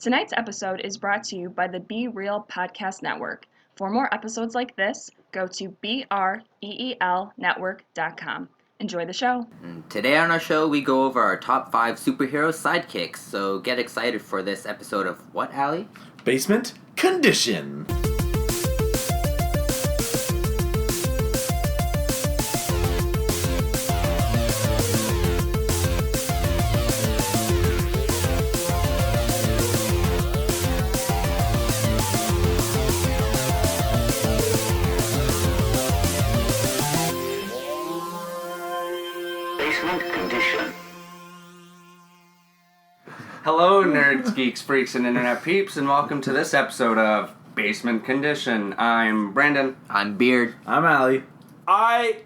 Tonight's episode is brought to you by the Be Real Podcast Network. For more episodes like this, go to BREELnetwork.com. Enjoy the show. Today on our show, we go over our top 5 superhero sidekicks. So get excited for this episode of what, Allie? Basement Condition. Hello, nerds, geeks, freaks, and internet peeps, and welcome to this episode of Basement Condition. I'm Brandon. I'm Beard. I'm Allie. I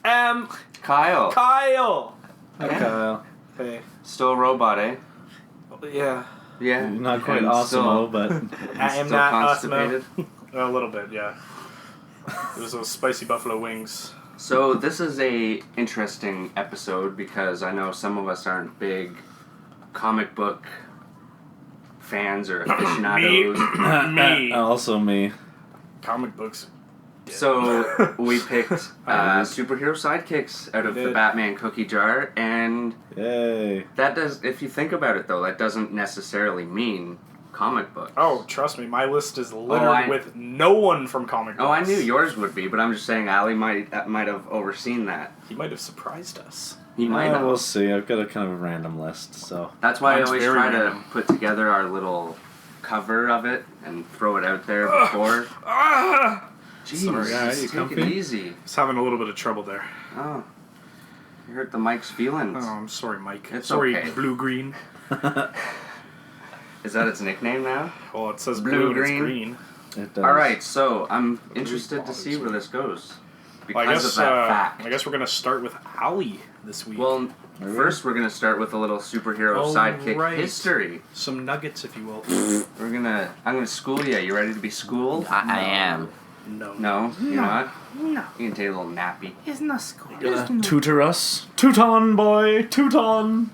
am Kyle. Kyle. Hi, Yeah. Kyle. Hey. Still a robot, eh? Yeah. Yeah. Not quite And awesome, but I am still not constipated. A little bit, yeah. It was those spicy buffalo wings. So this is a interesting episode because I know some of us aren't big comic book fans or aficionados. Me. also me. Comic books. So we picked superhero sidekicks out of the did. Batman cookie jar, and Yay. that does, if you think about it though, that doesn't necessarily mean comic books. Oh, trust me, my list is littered I- with no one from comic books. Oh, I knew yours would be, but I'm just saying Allie might have overseen that. He might have surprised us. He might have. We'll see. I've got a kind of a random list, so. That's why I Mine's always very try random. to put together our little cover of it and throw it out there before. Ah! Jeez, Sorry, just you take comfy? it easy. I was having a little bit of trouble there. Oh, you hurt the mic's feelings. Oh, I'm sorry, Mike. It's sorry, okay. blue-green. Is that its nickname now? Well, it says Blue, blue, and it's green. green. It does. All right, so I'm interested to see where this goes because Well, I guess, of that fact. I guess we're going to start with Allie this week. Well, Are we? first we're gonna start with a little superhero Oh, sidekick right. history. Some nuggets, if you will. I'm gonna school you. You ready to be schooled? I am. No. No, you're not. No. You can take a little nappy. It's not school. Tutor us. Teuton, boy. Teuton.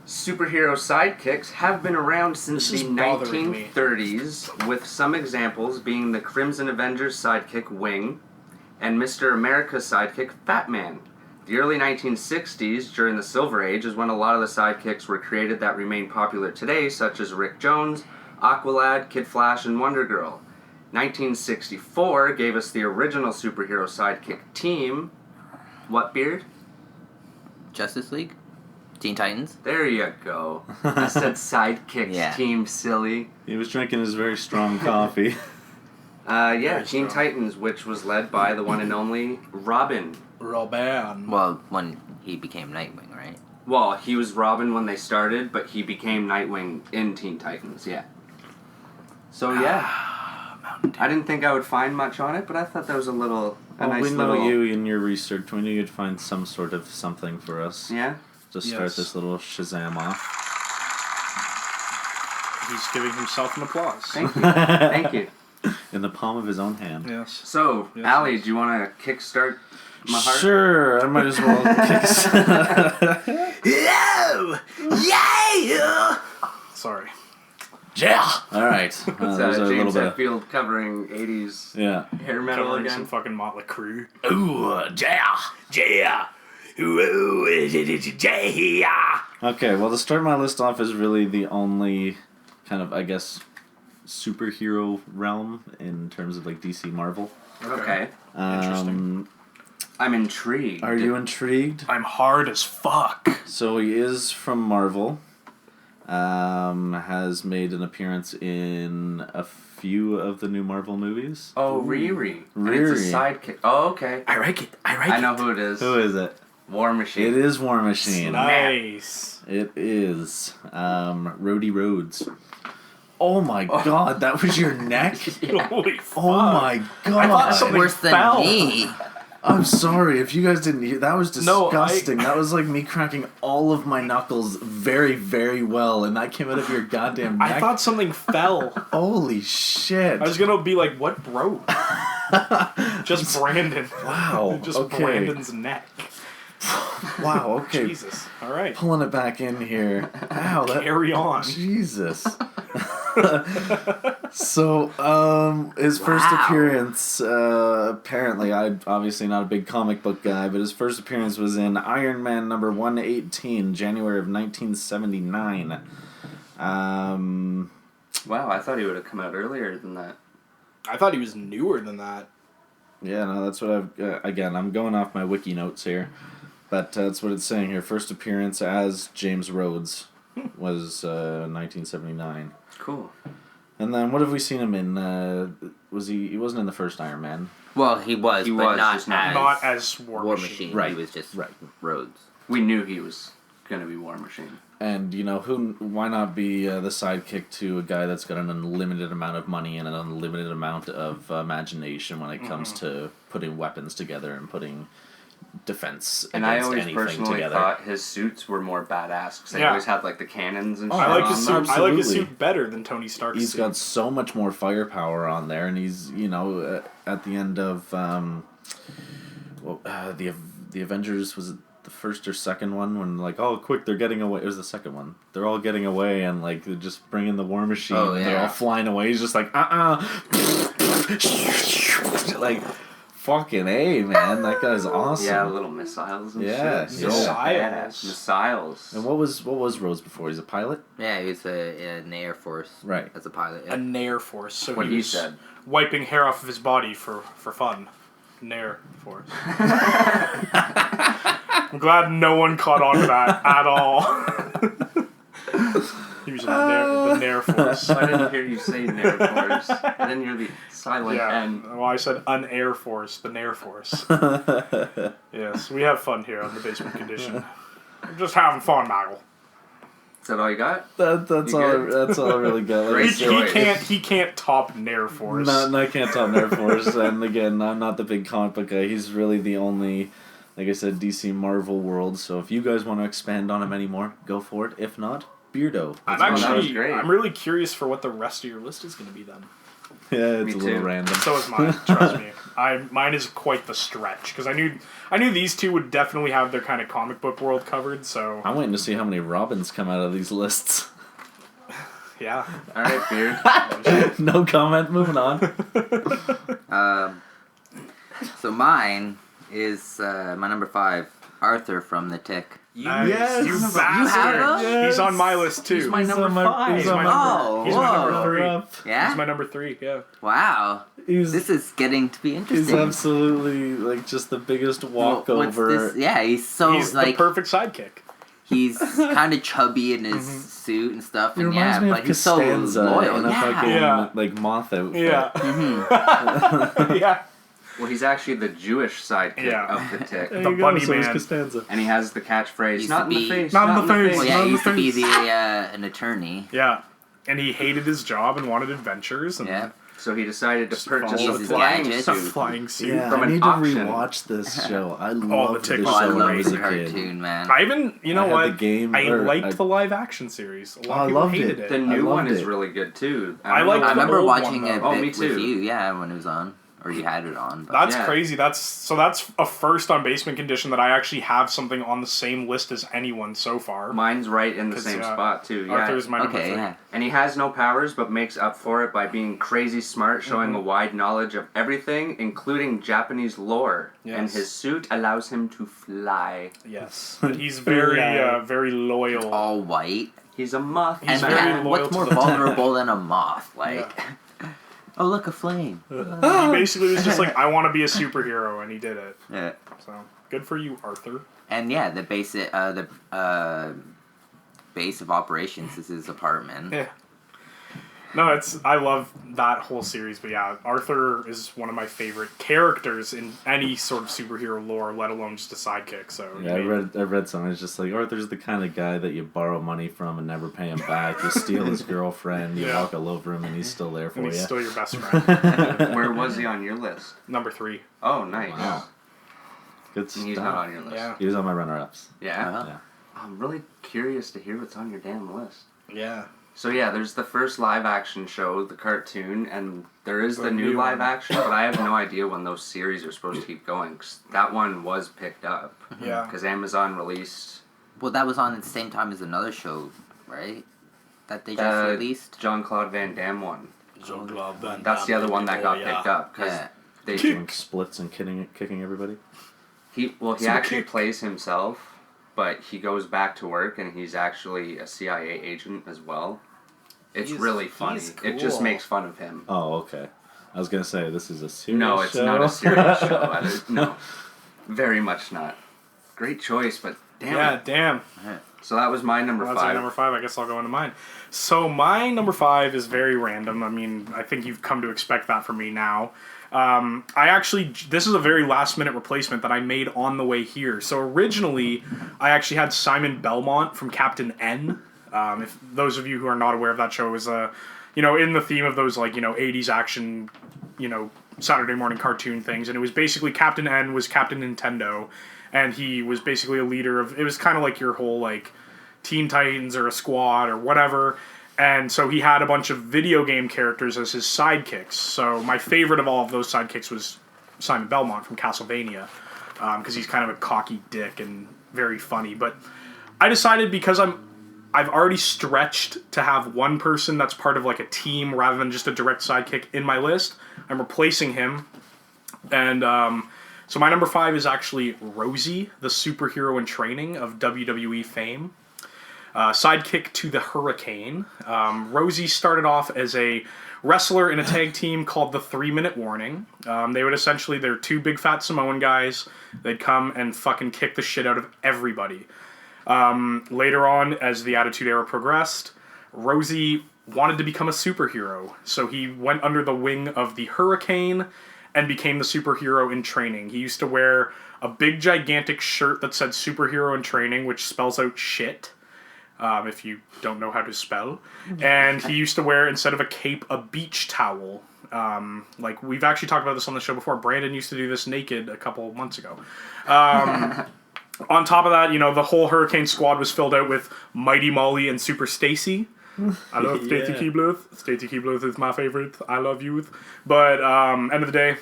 Superhero sidekicks have been around since This the is bothering me. 1930s, with some examples being the Crimson Avenger's sidekick Wing and Mr. America's sidekick Fat Man. The early 1960s, during the Silver Age, is when a lot of the sidekicks were created that remain popular today, such as Rick Jones, Aqualad, Kid Flash, and Wonder Girl. 1964 gave us the original superhero sidekick team. What, Beard? Justice League? Teen Titans? There you go. I said sidekicks Yeah. team, silly. He was drinking his very strong coffee. Yeah, Very Teen strong. Titans, which was led by the one and only Robin. Robin. Well, when he became Nightwing, right? Well, he was Robin when they started, but he became Nightwing in Teen Titans, yeah. So, yeah. I didn't think I would find much on it, but I thought that was a Well, nice we know little... you in your research. We knew you'd find some sort of something for us. Yeah? To start Yes. this little Shazam off. He's giving himself an applause. Thank you. Thank you. In the palm of his own hand. Yes. So, Yes, Allie, yes. do you want to kickstart my heart? Sure, I might as well Hello! Yeah! Sorry. Yeah! Alright. It's There's a little James bit of... Hetfield covering 80s Yeah. hair metal Covering again. some fucking Motley Crue. Ooh, yeah! Ooh, yeah! Okay, well, to start my list off is really the only kind of, I guess, superhero realm in terms of, like, DC Marvel. Okay. Interesting. I'm intrigued. Are you intrigued? I'm hard as fuck. So he is from Marvel. Has made an appearance in a few of the new Marvel movies. Oh, Riri. And it's a sidekick. Oh, okay. I like it. I know who it is. Who is it? War Machine. It is War Machine. Nice. It is. Rhodey Rhodes. Oh my god, that was your neck? Holy fuck. Oh my god. I thought something Worse than fell. me. I'm sorry if you guys didn't hear. That was No, disgusting. That was like me cracking all of my knuckles very, very well, and that came out of your goddamn neck. I thought something fell. Holy shit! I was gonna be like, what broke? Just Brandon. Wow. Just Okay. Brandon's neck. Wow. Okay. Jesus. All right. Pulling it back in here. Ow. That, Carry on. Jesus. So, his first Wow. appearance, apparently, I'm obviously not a big comic book guy, but his first appearance was in Iron Man number 118, January of 1979. Wow, I thought he would have come out earlier than that. I thought he was newer than that. Yeah, no, that's what I've... again, I'm going off my wiki notes here, but that's what it's saying here. First appearance as James Rhodes was 1979. Cool. And then what have we seen him in? Was he wasn't in the first Iron Man. Well, he was, He but was, not just as Not as War War Machine. Machine. Right. He was just Right. Rhodes. We knew he was going to be War Machine. And, why not be the sidekick to a guy that's got an unlimited amount of money and an unlimited amount of imagination when it comes to putting weapons together and putting defense And I against always anything personally together. thought his suits were more badass because they Yeah. always had like the cannons and shit I like on his them. suit. I like his Absolutely. suit better than Tony Stark's He's suit. got so much more firepower on there, and he's, at the end of the Avengers, was it the first or second one when like, oh quick, they're getting away? It was the second one. They're all getting away, and like they just bring in the War Machine, Oh, and they're yeah. all flying away. He's just like like fucking A, man, that guy's awesome. Yeah, little missiles and Yeah, shit. yeah. So Missiles. badass. Missiles. And what was Rhodes before? He's a pilot, Yeah, he was in the Air Force. right? As a pilot. Yeah. A Nair Force. So What he he was said. wiping hair off of his body for fun. Nair Force. I'm glad no one caught on to that at all. He was in the Nair Force. I didn't hear you say Nair Force. I didn't hear the silent Yeah. N. Well, I said an Air Force, the Nair Force. Yes, we have fun here on the Basement Condition. We're just having fun, Michael. Is that all you got? That's You all. good? That's all I really got. Like I Great said, He can't top Nair Force. No, I can't top Air Force. And again, I'm not the big comic book guy. He's really the only, like I said, DC Marvel world. So if you guys want to expand on him anymore, go for it. If not, Beardo. I'm That was actually, great. I'm really curious for what the rest of your list is going to be then. Yeah, it's Me a little too. random. So is mine. Trust me. Mine is quite the stretch because I knew these two would definitely have their kind of comic book world covered. So I'm waiting to see how many Robins come out of these lists. yeah. All right, Beard. No comment. Moving on. So mine is my number 5, Arthur from The Tick. Nice. Yes. You You bastard. have him? He's on my list too. He's my number 5. He's my Oh, He's my whoa. number 3. Yeah? He's my number 3. Yeah. Wow. He's This is getting to be he's interesting. absolutely like just the biggest Well, what's walkover. this? Yeah, he's so He's the like perfect sidekick. he's kind of chubby in his suit and stuff, He and reminds yeah, me but of he's so Costanza loyal. in a Yeah. fucking Yeah. like moth outfit. Yeah. Yeah. Well, he's actually the Jewish sidekick Yeah. of the Tick. The bunny so is man. Costanza. And he has the catchphrase, Used not to in the be- face, Not in the face. Well, yeah, Not he in used the to be face. an attorney. Yeah. And he hated his job and wanted adventures. And Yeah. So he decided to Just purchase follow a his flying gadgets. a suit. flying suit. Yeah, from I an need to auction. rewatch this show. I The love Tick this was Oh, I show when I love was the a kid. cartoon, man. I even, you know I had what? the game, I or liked I- the live action series. A lot I of people loved hated it. it. The new loved one is it. really good too. I like I the remember old watching one, it though. a Oh, me bit with too. you, yeah, when it was on, or you had it on. But That's Yeah. crazy. That's a first on Basement Condition that I actually have something on the same list as anyone so far. Mine's right in the 'Cause, same yeah, spot too. Yeah. Arthur's my number okay, 3. yeah. And he has no powers, but makes up for it by being crazy smart, showing Mm-hmm. a wide knowledge of everything, including Japanese lore. Yes. And his suit allows him to fly. Yes, but he's very very loyal. All white. He's a moth. He's And very yeah, loyal what's to more the vulnerable than a moth? Like, oh look, a flame. He basically was just like, I want to be a superhero, and he did it. Yeah. So good for you, Arthur. And yeah, the base of operations is his apartment. Yeah. No, I love that whole series, but yeah, Arthur is one of my favorite characters in any sort of superhero lore, let alone just a sidekick. So Yeah, I read something. It's just like Arthur's the kind of guy that you borrow money from and never pay him back. You steal his girlfriend, you Yeah. walk all over him, and he's still there for and you. he's still your best friend. Where was he on your list? Number 3. Oh, nice. Wow. Good And stuff. he's not on your list. Yeah. He was on my runner-ups. Yeah? Uh-huh. Yeah. I'm really curious to hear what's on your damn list. Yeah. So yeah, there's the first live action show, the cartoon, and there is the The new new live one. action, but I have no idea when those series are supposed to keep going, 'cause that one was picked up. Yeah. Because Amazon released... Well, that was on at the same time as another show, right? that they just released? Jean-Claude Van Damme one. Jean-Claude Van Damme. That's the other one that got picked up because they doing splits and kicking everybody. He actually plays himself, but he goes back to work and he's actually a CIA agent as well. It's really funny. Cool. It just makes fun of him. Oh, okay. I was gonna say this is a serious No, it's show. not a serious show. No, very much not. Great choice, but damn. Yeah, it. damn. So that was my number That's 5. your number 5. I guess I'll go into mine. So my number 5 is very random. I mean, I think you've come to expect that from me now. This is a very last minute replacement that I made on the way here. So originally, I actually had Simon Belmont from Captain N. If those of you who are not aware of that show, it was in the theme of those 80s action, Saturday morning cartoon things, and it was basically Captain N was Captain Nintendo, and he was basically a leader of. It was kind of like your whole Teen Titans or a squad or whatever. And so he had a bunch of video game characters as his sidekicks. So my favorite of all of those sidekicks was Simon Belmont from Castlevania, because he's kind of a cocky dick and very funny. But I decided because I've already stretched to have one person that's part of a team rather than just a direct sidekick in my list, I'm replacing him. And so my number 5 is actually Rosie, the superhero in training of WWE fame. Sidekick to the Hurricane. Rosie started off as a wrestler in a tag team called the 3 Minute Warning. They're 2 big fat Samoan guys. They'd come and fucking kick the shit out of everybody. Later on, as the Attitude Era progressed, Rosie wanted to become a superhero. So he went under the wing of the Hurricane and became the superhero in training. He used to wear a big gigantic shirt that said superhero in training, which spells out shit. If you don't know how to spell. And he used to wear, instead of a cape, a beach towel. We've actually talked about this on the show before. Brandon used to do this naked a couple months ago. On top of that, the whole Hurricane squad was filled out with Mighty Molly and Super Stacy. I love Stacy Keebluth. Stacy Keebluth is my favorite. I love youth. But, end of the day,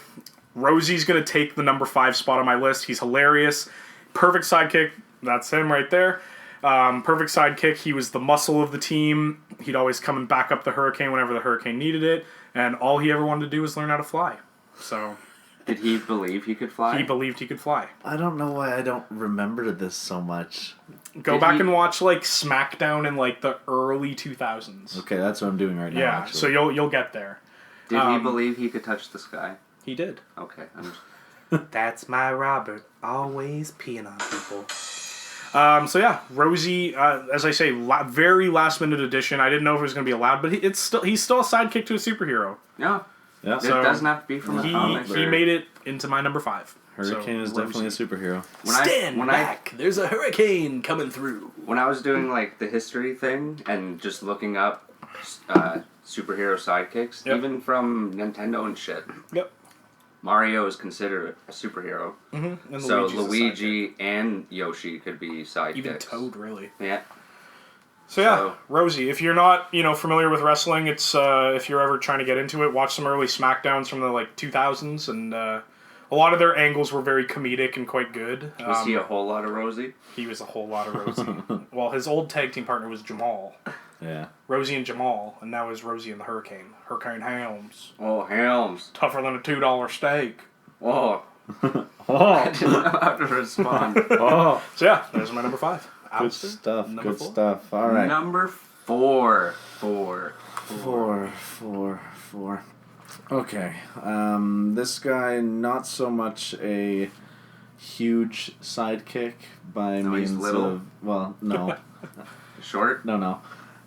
Rosie's going to take the number 5 spot on my list. He's hilarious. Perfect sidekick. That's him right there. Perfect sidekick. He was the muscle of the team. He'd always come and back up the Hurricane whenever the Hurricane needed it. And all he ever wanted to do was learn how to fly. So... Did he believe he could fly? He believed he could fly. I don't know why I don't remember this so much. Go back and watch SmackDown in the early 2000s. Okay, that's what I'm doing right now. Yeah, actually. so you'll get there. Did he believe he could touch the sky? He did. Okay. That's my Robert, always peeing on people. So yeah, Rosie, as I say, very last minute addition. I didn't know if it was going to be allowed, but he's still a sidekick to a superhero. Yeah. Yeah. It doesn't have to be from a comic. He made it into my number 5. Hurricane is definitely a superhero. Stand back! There's a hurricane coming through. When I was doing the history thing and just looking up superhero sidekicks, even from Nintendo and shit. Yep. Mario is considered a superhero. Mm-hmm. And So Luigi's Luigi and Yoshi could be sidekicks. even Toad, really. Yeah. So yeah, Rosie. If you're not, familiar with wrestling, it's if you're ever trying to get into it, watch some early SmackDowns from the 2000s, and a lot of their angles were very comedic and quite good. Was he a whole lot of Rosie? He was a whole lot of Rosie. Well, his old tag team partner was Jamal. Yeah. Rosie and Jamal, and now is Rosie and the Hurricane. Hurricane Helms. Oh, Helms. Tougher than a $2 steak. Whoa. Oh. I didn't know how to respond. Oh. So yeah, there's my number 5. Good Alistair, stuff. number Good 4. stuff. All right. Number 4. Four. Okay. This guy, not so much a huge sidekick by means he's little? of... Well, no. Short? No.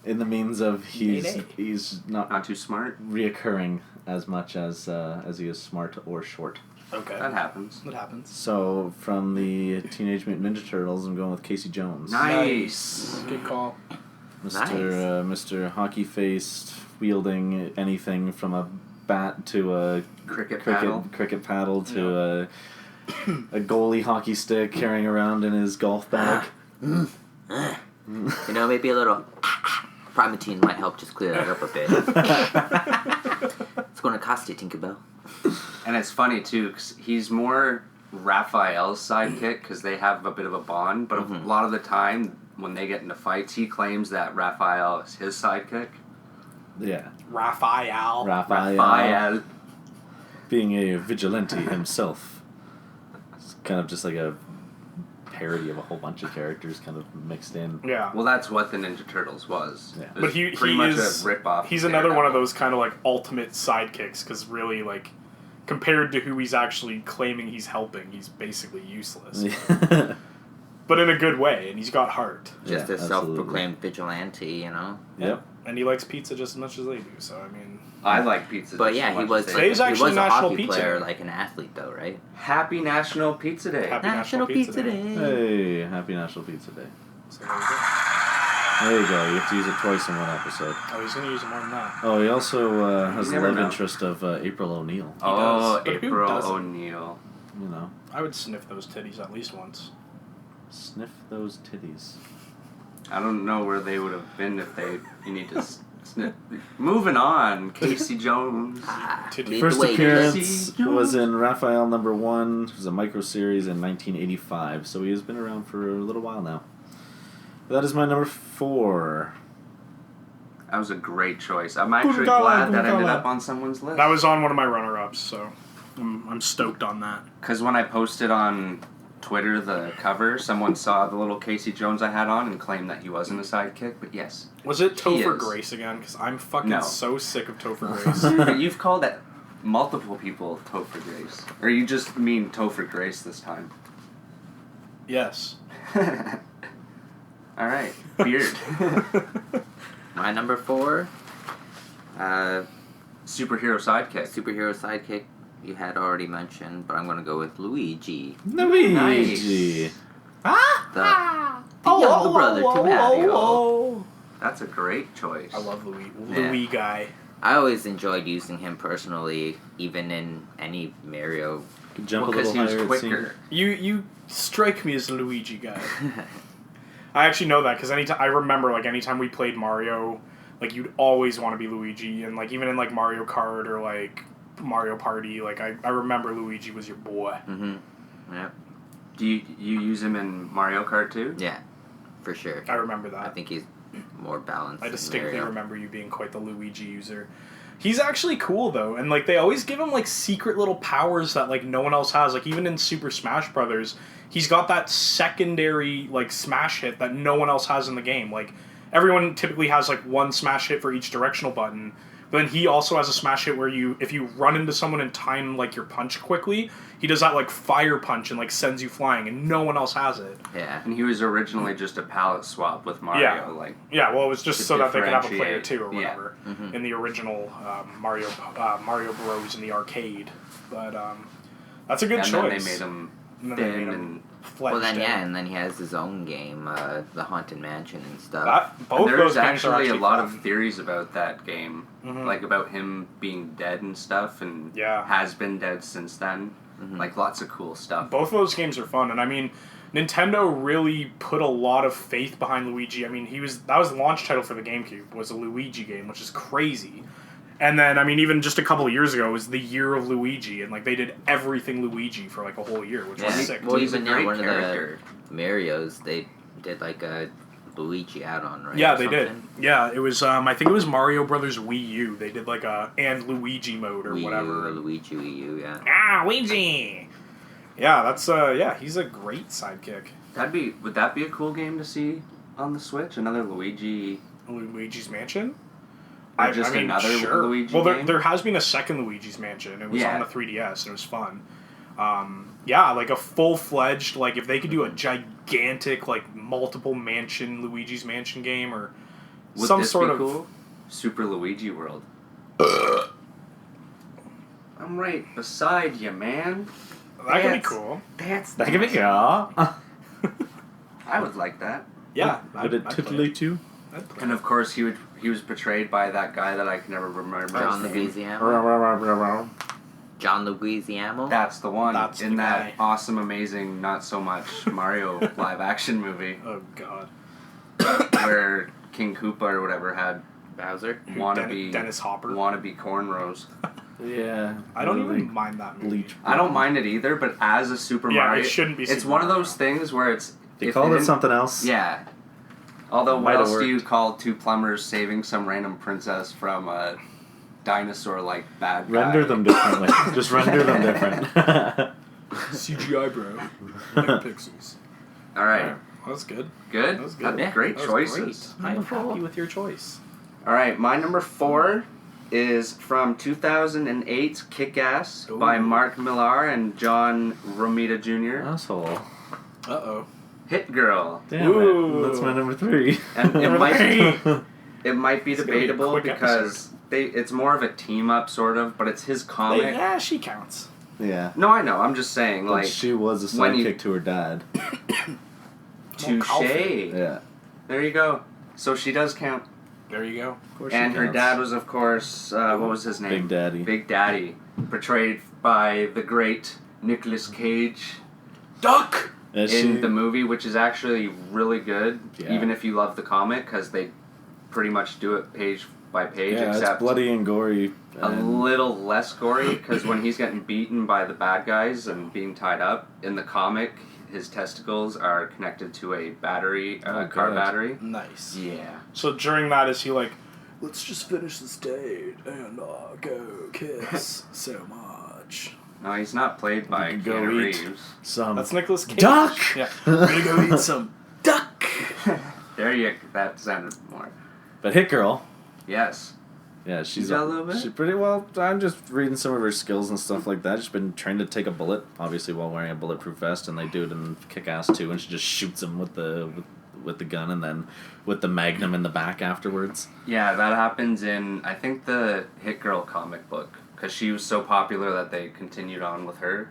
In the means of he's Not too smart? reoccurring as much as he is smart or short. Okay. That happens. That happens. So, from the Teenage Mutant Ninja Turtles, I'm going with Casey Jones. Nice. Good call. Mr. Hockey-faced, wielding anything from a bat to a Cricket paddle to a goalie hockey stick carrying around in his golf bag. Maybe a little Primatine might help just clear that up a bit. It's going to cost you, Tinkerbell. And it's funny, too, because he's more Raphael's sidekick, because they have a bit of a bond, but a lot of the time, when they get into fights, he claims that Raphael is his sidekick. Yeah. Raphael. Raphael. Being a vigilante himself. It's kind of just like a parody of a whole bunch of characters kind of mixed in. Yeah. Well, that's what the Ninja Turtles was. Yeah. It But was pretty much is, a rip-off. he's another one of those kind of like ultimate sidekicks, because really, like, compared to who he's actually claiming he's helping, he's basically useless. But in a good way, and he's got heart. Just Yeah, a self-proclaimed vigilante, you know? Yep. And he likes pizza just as much as they do, so I mean... I like pizza. But just yeah, as he much was as like, they Today's do. he actually was a National hockey Pizza player, Day. like an athlete, though, right? Happy National Pizza Day. Happy National Pizza Day. Hey, happy National Pizza Day. So there you go. There you go. You have to use it twice in one episode. Oh, he's going to use it more than that. Oh, he also has the never love know. interest of April O'Neil. Oh, does, but who April doesn't? O'Neil. You know, I would sniff those titties at least once. sniff those titties. I don't know where they would have been if you need to sniff. Moving on, Casey Jones. Titty. Lead First the way, appearance Casey was Jones. in Raphael #1. It was a micro series in 1985, so he has been around for a little while now. That is my number 4. That was a great choice. I'm actually glad that ended up on someone's list. That was on one of my runner-ups, so I'm stoked on that. Because when I posted on Twitter the cover, someone saw the little Casey Jones I had on and claimed that he wasn't a sidekick, but yes. Was it He Topher is. Grace again? Because I'm fucking No. so sick of Topher Grace. But you've called that multiple people Topher Grace. Or you just mean Topher Grace this time. Yes. Alright, Beard. My number 4, Superhero Sidekick. superhero sidekick, you had already mentioned, but I'm going to go with Luigi. Luigi. The younger brother to Mario. That's a great choice. I love Louis. Yeah. Louis guy. I always enjoyed using him personally, even in any Mario. Could jump Because a he little was higher. quicker. You strike me as a Luigi guy. I actually know that because I remember like anytime we played Mario, like you'd always want to be Luigi, and like even in like Mario Kart or like Mario Party, like I remember Luigi was your boy. Mm-hmm. Yeah. Do you use him in Mario Kart too? Yeah, for sure. I remember I that. think he's more balanced. I than distinctly Mario. remember you being quite the Luigi user. He's actually cool though, and like they always give him like secret little powers that like no one else has. Like even in Super Smash Brothers, he's got that secondary like smash hit that no one else has in the game. Like everyone typically has like one smash hit for each directional button, but then he also has a smash hit where if you run into someone and time like your punch quickly, he does that like fire punch and like sends you flying, and no one else has it. Yeah. And he was originally just a palette swap with Mario. Yeah. Like, Yeah, well, it was just To so that they could have a player differentiate, too or yeah. whatever Mhm. in the original Mario Bros in the arcade. But that's a good and choice. then they made him And then they thin made him and fledged Well, then out. yeah, and then he has his own game, the Haunted Mansion and stuff. Both And those there's games are actually a lot fun. of theories about that game, Mhm. like about him being dead and stuff, and Yeah. has been dead since then. Mhm. Like lots of cool stuff. Both of those games are fun, and I mean, Nintendo really put a lot of faith behind Luigi. I mean, that was the launch title for the GameCube, was a Luigi game, which is crazy. And then, I mean, even just a couple of years ago was the year of Luigi, and like they did everything Luigi for like a whole year, which Yeah. was sick. Well, He's a even great one character. of the Marios, they did like a Luigi add-on, right? Yeah, or they did. something? Yeah, it was. I think it was Mario Brothers Wii U. They did like a and Luigi mode or Wii U, whatever. Luigi Wii U, yeah. Ah, Luigi. Yeah, that's yeah. He's a great sidekick. Would that be a cool game to see on the Switch? Another Luigi. Luigi's Mansion. Or just another Luigi Well, game? there has been a second Luigi's Mansion. It was Yeah. on the 3DS and it was fun. Yeah, like a full-fledged, like if they could do a gigantic, like multiple mansion Luigi's Mansion game or Would some this sort be of cool? Super Luigi World. I'm right beside you, man. that could be That's- cool. That's That could be yeah. I would like that. Yeah, Would it I'd play titillate you? I'd play And it. of course, he was portrayed by that guy that I can never remember. John his name. Leguizamo. John Leguizamo. That's the one That's in the that guy. awesome, amazing, not so much Mario live action movie Oh god. where King Koopa or whatever had Bowser. wannabe Dennis Hopper. wannabe cornrows. Yeah. I don't really even mind that movie. bleach. I don't mind it either, but as a Super Yeah, Mario, it shouldn't be It's Super one of Mario. those things where it's They if called it didn't- something else. Yeah, Although, what Might have else do you worked. call two plumbers saving some random princess from a dinosaur-like bad guy? Render them differently. Just render them different. CGI, bro. Megapixels. All right. That was good. Good? That was good. Yeah, Great That was choices. great. I'm happy with your choice. All right, my number 4 is from 2008's Kick-Ass by Ooh. Mark Millar and John Romita Jr. Asshole. Uh-oh. Hit Girl. Damn Ooh. it. That's my number 3. And it Number might three. it might be It's gonna be a debatable quick because it's more of a team up sort of, but it's his comic. Yeah, she counts. Yeah. No, I know. I'm just saying, But like, she was a when you- sidekick to her dad. touche. Yeah. There you go. So she does count. There you go. Of course And she her counts. dad was, of course, what was his name? Big Daddy. Big Daddy, portrayed by the great Nicolas Cage Duck! Is in she- the movie, which is actually really good, Yeah. even if you love the comic, because they pretty much do it page by page, Yeah, it's except bloody and gory. a and- little less gory, because when he's getting beaten by the bad guys and being tied up, in the comic, his testicles are connected to a battery, Oh, car God. battery. Nice. Yeah. So during that, is he like, let's just finish this date and go kiss so much? No, he's not played by You can go Keanu eat. Reeves. Some That's Nicolas Cage. duck! Yeah. We're gonna go eat some duck! There you that sounded more. But Hit Girl. Yes. Yeah, she's You got a little bit? She pretty well. I'm just reading some of her skills and stuff like that. She's been trained to take a bullet, obviously while wearing a bulletproof vest, and they do it in Kick-Ass too. And she just shoots him with the gun, and then with the magnum in the back afterwards. Yeah, that happens in, I think, the Hit Girl comic book. Because she was so popular that they continued on with her.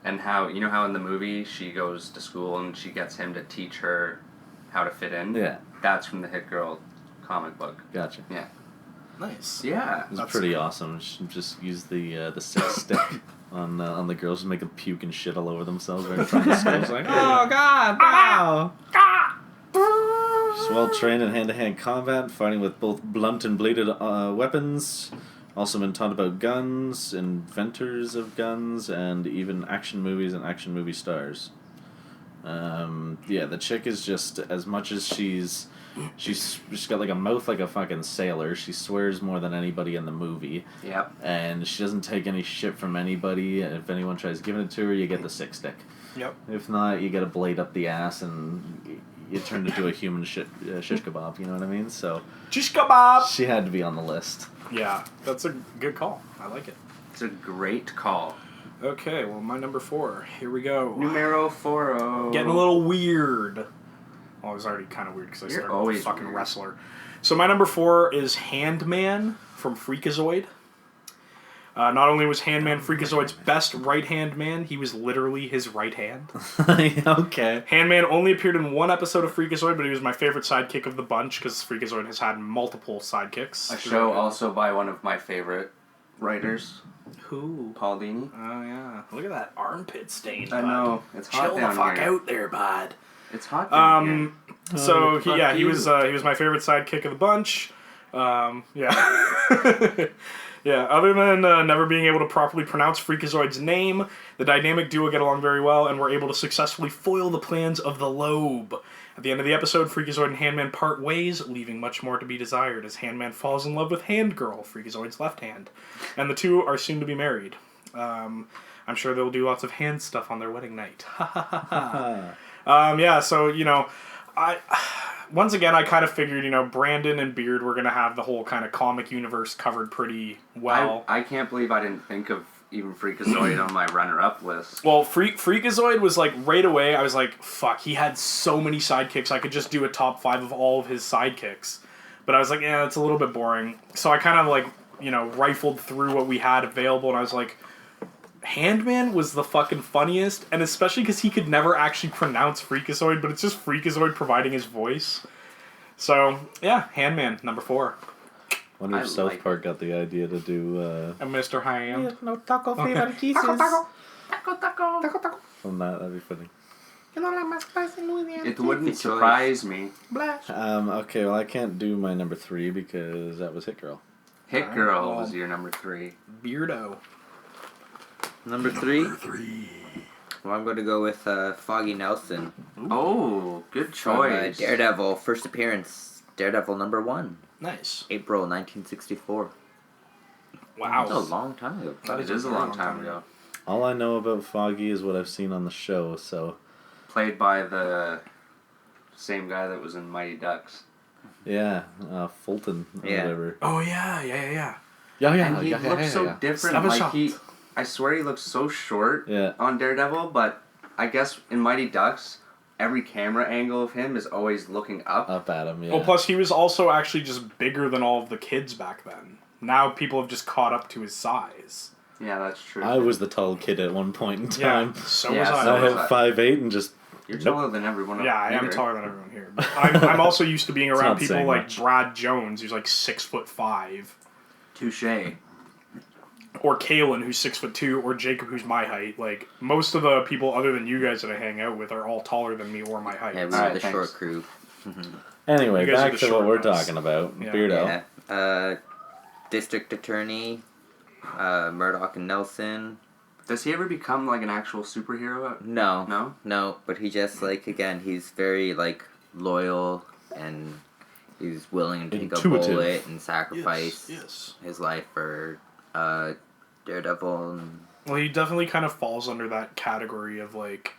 And how, you know how in the movie she goes to school and she gets him to teach her how to fit in? Yeah, That's from the Hit Girl comic book. gotcha. Yeah. Nice. Yeah. It was That's pretty cool. awesome. She just used the six stick on the girls, just make them puke and shit all over themselves right in front of the school. It's like, oh god, wow! She's well trained in hand-to-hand combat, fighting with both blunt and bladed weapons. Also been taught about guns, inventors of guns, and even action movies and action movie stars. Yeah, the chick is just, as much as she's got like a mouth like a fucking sailor. She swears more than anybody in the movie, Yep. and she doesn't take any shit from anybody. And if anyone tries giving it to her, you get the sick stick. Yep. If not, you get a blade up the ass and you turn into a human shish kebab. You know what I mean? So Shish kebab! she had to be on the list. Yeah, that's a good call. I like it. It's a great call. Okay, well, my number 4. Here we go. Numero 4. Getting a little weird. Well, it was already kind of weird because I You're started with always a fucking weird. wrestler. So my number 4 is Handman from Freakazoid. Not only was Handman Freakazoid's best right-hand man, he was literally his right hand. Okay. Handman only appeared in one episode of Freakazoid, but he was my favorite sidekick of the bunch because Freakazoid has had multiple sidekicks. A show also by one of my favorite writers, Who? Paul Dini. Oh, yeah. Look at that armpit stain, I bud. know. It's hot Chill the down fuck here. out there, bud. It's hot down here. So fuck he you. was my favorite sidekick of the bunch. Yeah. Yeah, other than never being able to properly pronounce Freakazoid's name, the dynamic duo get along very well and were able to successfully foil the plans of the Lobe. At the end of the episode, Freakazoid and Handman part ways, leaving much more to be desired as Handman falls in love with Handgirl, Freakazoid's left hand. And the two are soon to be married. I'm sure they'll do lots of hand stuff on their wedding night. Yeah, so, once again, I kind of figured, Brandon and Beard were going to have the whole kind of comic universe covered pretty well. I can't believe I didn't think of even Freakazoid on my runner-up list. Well, Freakazoid was like, right away, I was like, fuck, he had so many sidekicks, I could just do a top 5 of all of his sidekicks. But I was like, yeah, it's a little bit boring. So I kind of like, rifled through what we had available, and I was like, Handman was the fucking funniest, and especially because he could never actually pronounce Freakazoid, but it's just Freakazoid providing his voice. So, yeah, Handman, number 4. Wonder if I South like- Park got the idea to do And Mr. Hand. no taco flavor pieces. Taco. From that, that'd be funny. It wouldn't surprise me. Okay, well I can't do my number 3 because that was Hit Girl. Hit Girl well. was your number 3. Beardo. Number 3. Well, I'm going to go with Foggy Nelson Oh, good from choice. Daredevil. First appearance, Daredevil #1, Nice. April 1964. Wow. That's a long time ago. That It is a long time ago. All I know about Foggy is what I've seen on the show, so... Played by the same guy that was in Mighty Ducks. Yeah, Fulton or Yeah. whatever. Oh, yeah. Yeah, And he looks so different. Stop a Like shot. I swear he looks so short Yeah. on Daredevil, but I guess in Mighty Ducks, every camera angle of him is always looking up. Up at him, yeah. Well, plus he was also actually just bigger than all of the kids back then. Now people have just caught up to his size. Yeah, that's true. I was the tall kid at one point in time. Yeah, so Yeah, was I. so I was hit I. 5'8" and just... You're Nope. taller than everyone else. Yeah, I am here. taller than everyone here. But I'm also used to being around not people saying like much. Brad Jones, who's like 6'5", Touche. or Kalen, who's 6'2", or Jacob, who's my height. Like most of the people other than you guys that I hang out with are all taller than me or my height. Yeah, we Alright, were the thanks. short crew. Anyway, You guys are back the to what short we're guys. talking about. Yeah. Beardo. Yeah. District Attorney, Murdoch and Nelson. Does he ever become like an actual superhero? No. No? No, but he just, like, again, he's very, like, loyal and he's willing to take a Intuitive. bullet and sacrifice Yes. his life for Daredevil. And, Well, he definitely kind of falls under that category of like,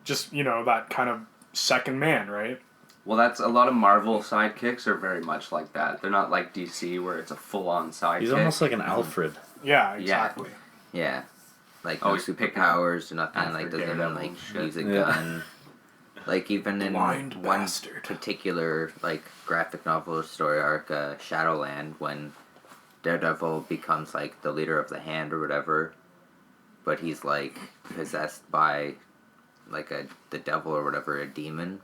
just that kind of second man, right? Well, that's a lot of Marvel sidekicks are very much like that. They're not like DC where it's a full-on sidekick. He's almost like an Alfred. Yeah, exactly. yeah. Like, Oh, no he's picking superpowers or nothing, after like, doesn't Daredevil like and shit. use a Yeah. gun. Like, even in Blind one bastard. particular, like, graphic novel story arc, Shadowland, when Daredevil becomes, like, the leader of the Hand or whatever, but he's, like, possessed by, like, the devil or whatever, a demon,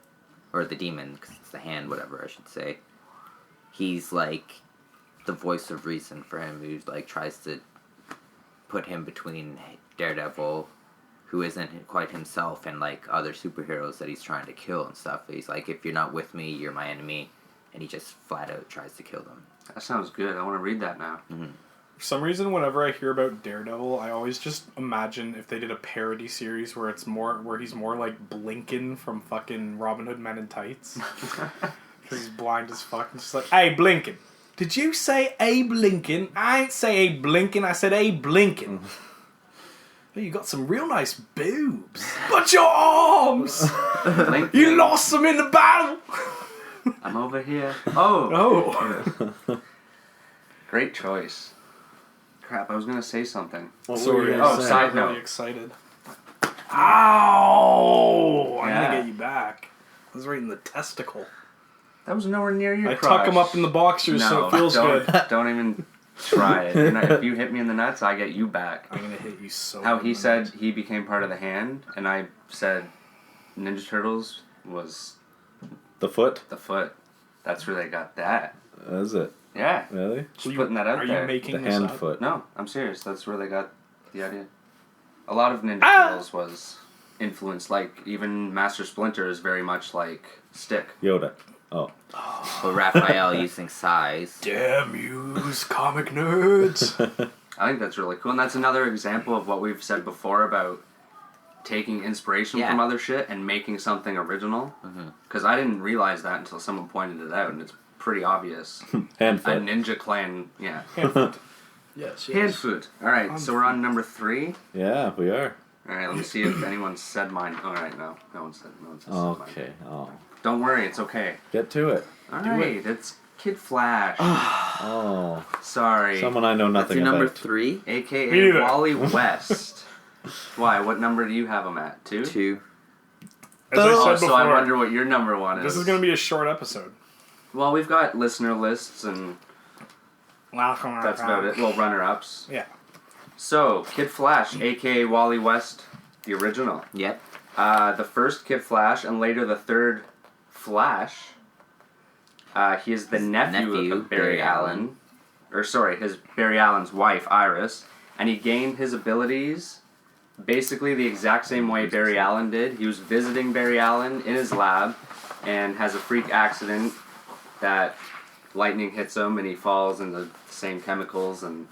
or the demon, because it's the Hand, whatever I should say. He's, like, the voice of reason for him, who, like, tries to put him between Daredevil, who isn't quite himself, and like other superheroes that he's trying to kill and stuff. He's like, if you're not with me, you're my enemy, and he just flat out tries to kill them. That sounds good. I want to read that now. For some reason, whenever I hear about Daredevil, I always just imagine if they did a parody series where he's more like Blinken from fucking Robin Hood Men in Tights, because he's blind as fuck, and just like, hey Blinken, did you say Abe Lincoln? I ain't say Abe Lincoln, I said Abe Lincoln. Hey, you got some real nice boobs, but your arms, Blink. you lost them in the battle. I'm over here. Oh, Oh, great choice. Crap, I was gonna say something. What sorry. were you Oh, gonna say? side I'm note. really excited. Ow! I'm Yeah. gonna get you back. I was right in the testicle. That was nowhere near your I crotch. tuck them up in the boxers so it feels don't, good. Don't even try it. If you hit me in the nuts, I get you back. I'm gonna hit you so How hard he in the said nuts. he became part of the Hand, and I said Ninja Turtles was The foot? the foot. That's where they got that. Is it? Yeah, Really? just putting that out Are there. you making The this hand up? foot. No, I'm serious. That's where they got the idea. A lot of Ninja Turtles was influenced. Like even Master Splinter is very much like Stick. Yoda. Oh. But Raphael using size. Damn yous, comic nerds. I think that's really cool, and that's another example of what we've said before about taking inspiration Yeah. from other shit and making something original. Because I didn't realize that until someone pointed it out, and it's pretty obvious. Hand A foot. Ninja Clan, yeah. Yes, Hand food. All right, so we're on number 3. Yeah, we are. All right, let me see if anyone said mine. All right, no one said mine. Okay. Oh. Don't worry, it's okay. Get to it. All right, it's Kid Flash. Oh. Sorry. Someone I know That's nothing your number about. 3? Me AKA neither. Wally West. Why? What number do you have him at? 2? 2. As I Oh, said so before, I wonder what your number 1 is. this is gonna be a short episode. Well, we've got listener lists, and that's about it. Well, runner-ups. Yeah. So, Kid Flash, a.k.a. Wally West, the original. Yep. The first Kid Flash, and later the third Flash. He is the nephew of Barry Allen. Or, sorry, his Barry Allen's wife, Iris. And he gained his abilities basically the exact same way Barry Allen did. He was visiting Barry Allen in his lab and has a freak accident that lightning hits him and he falls in the same chemicals and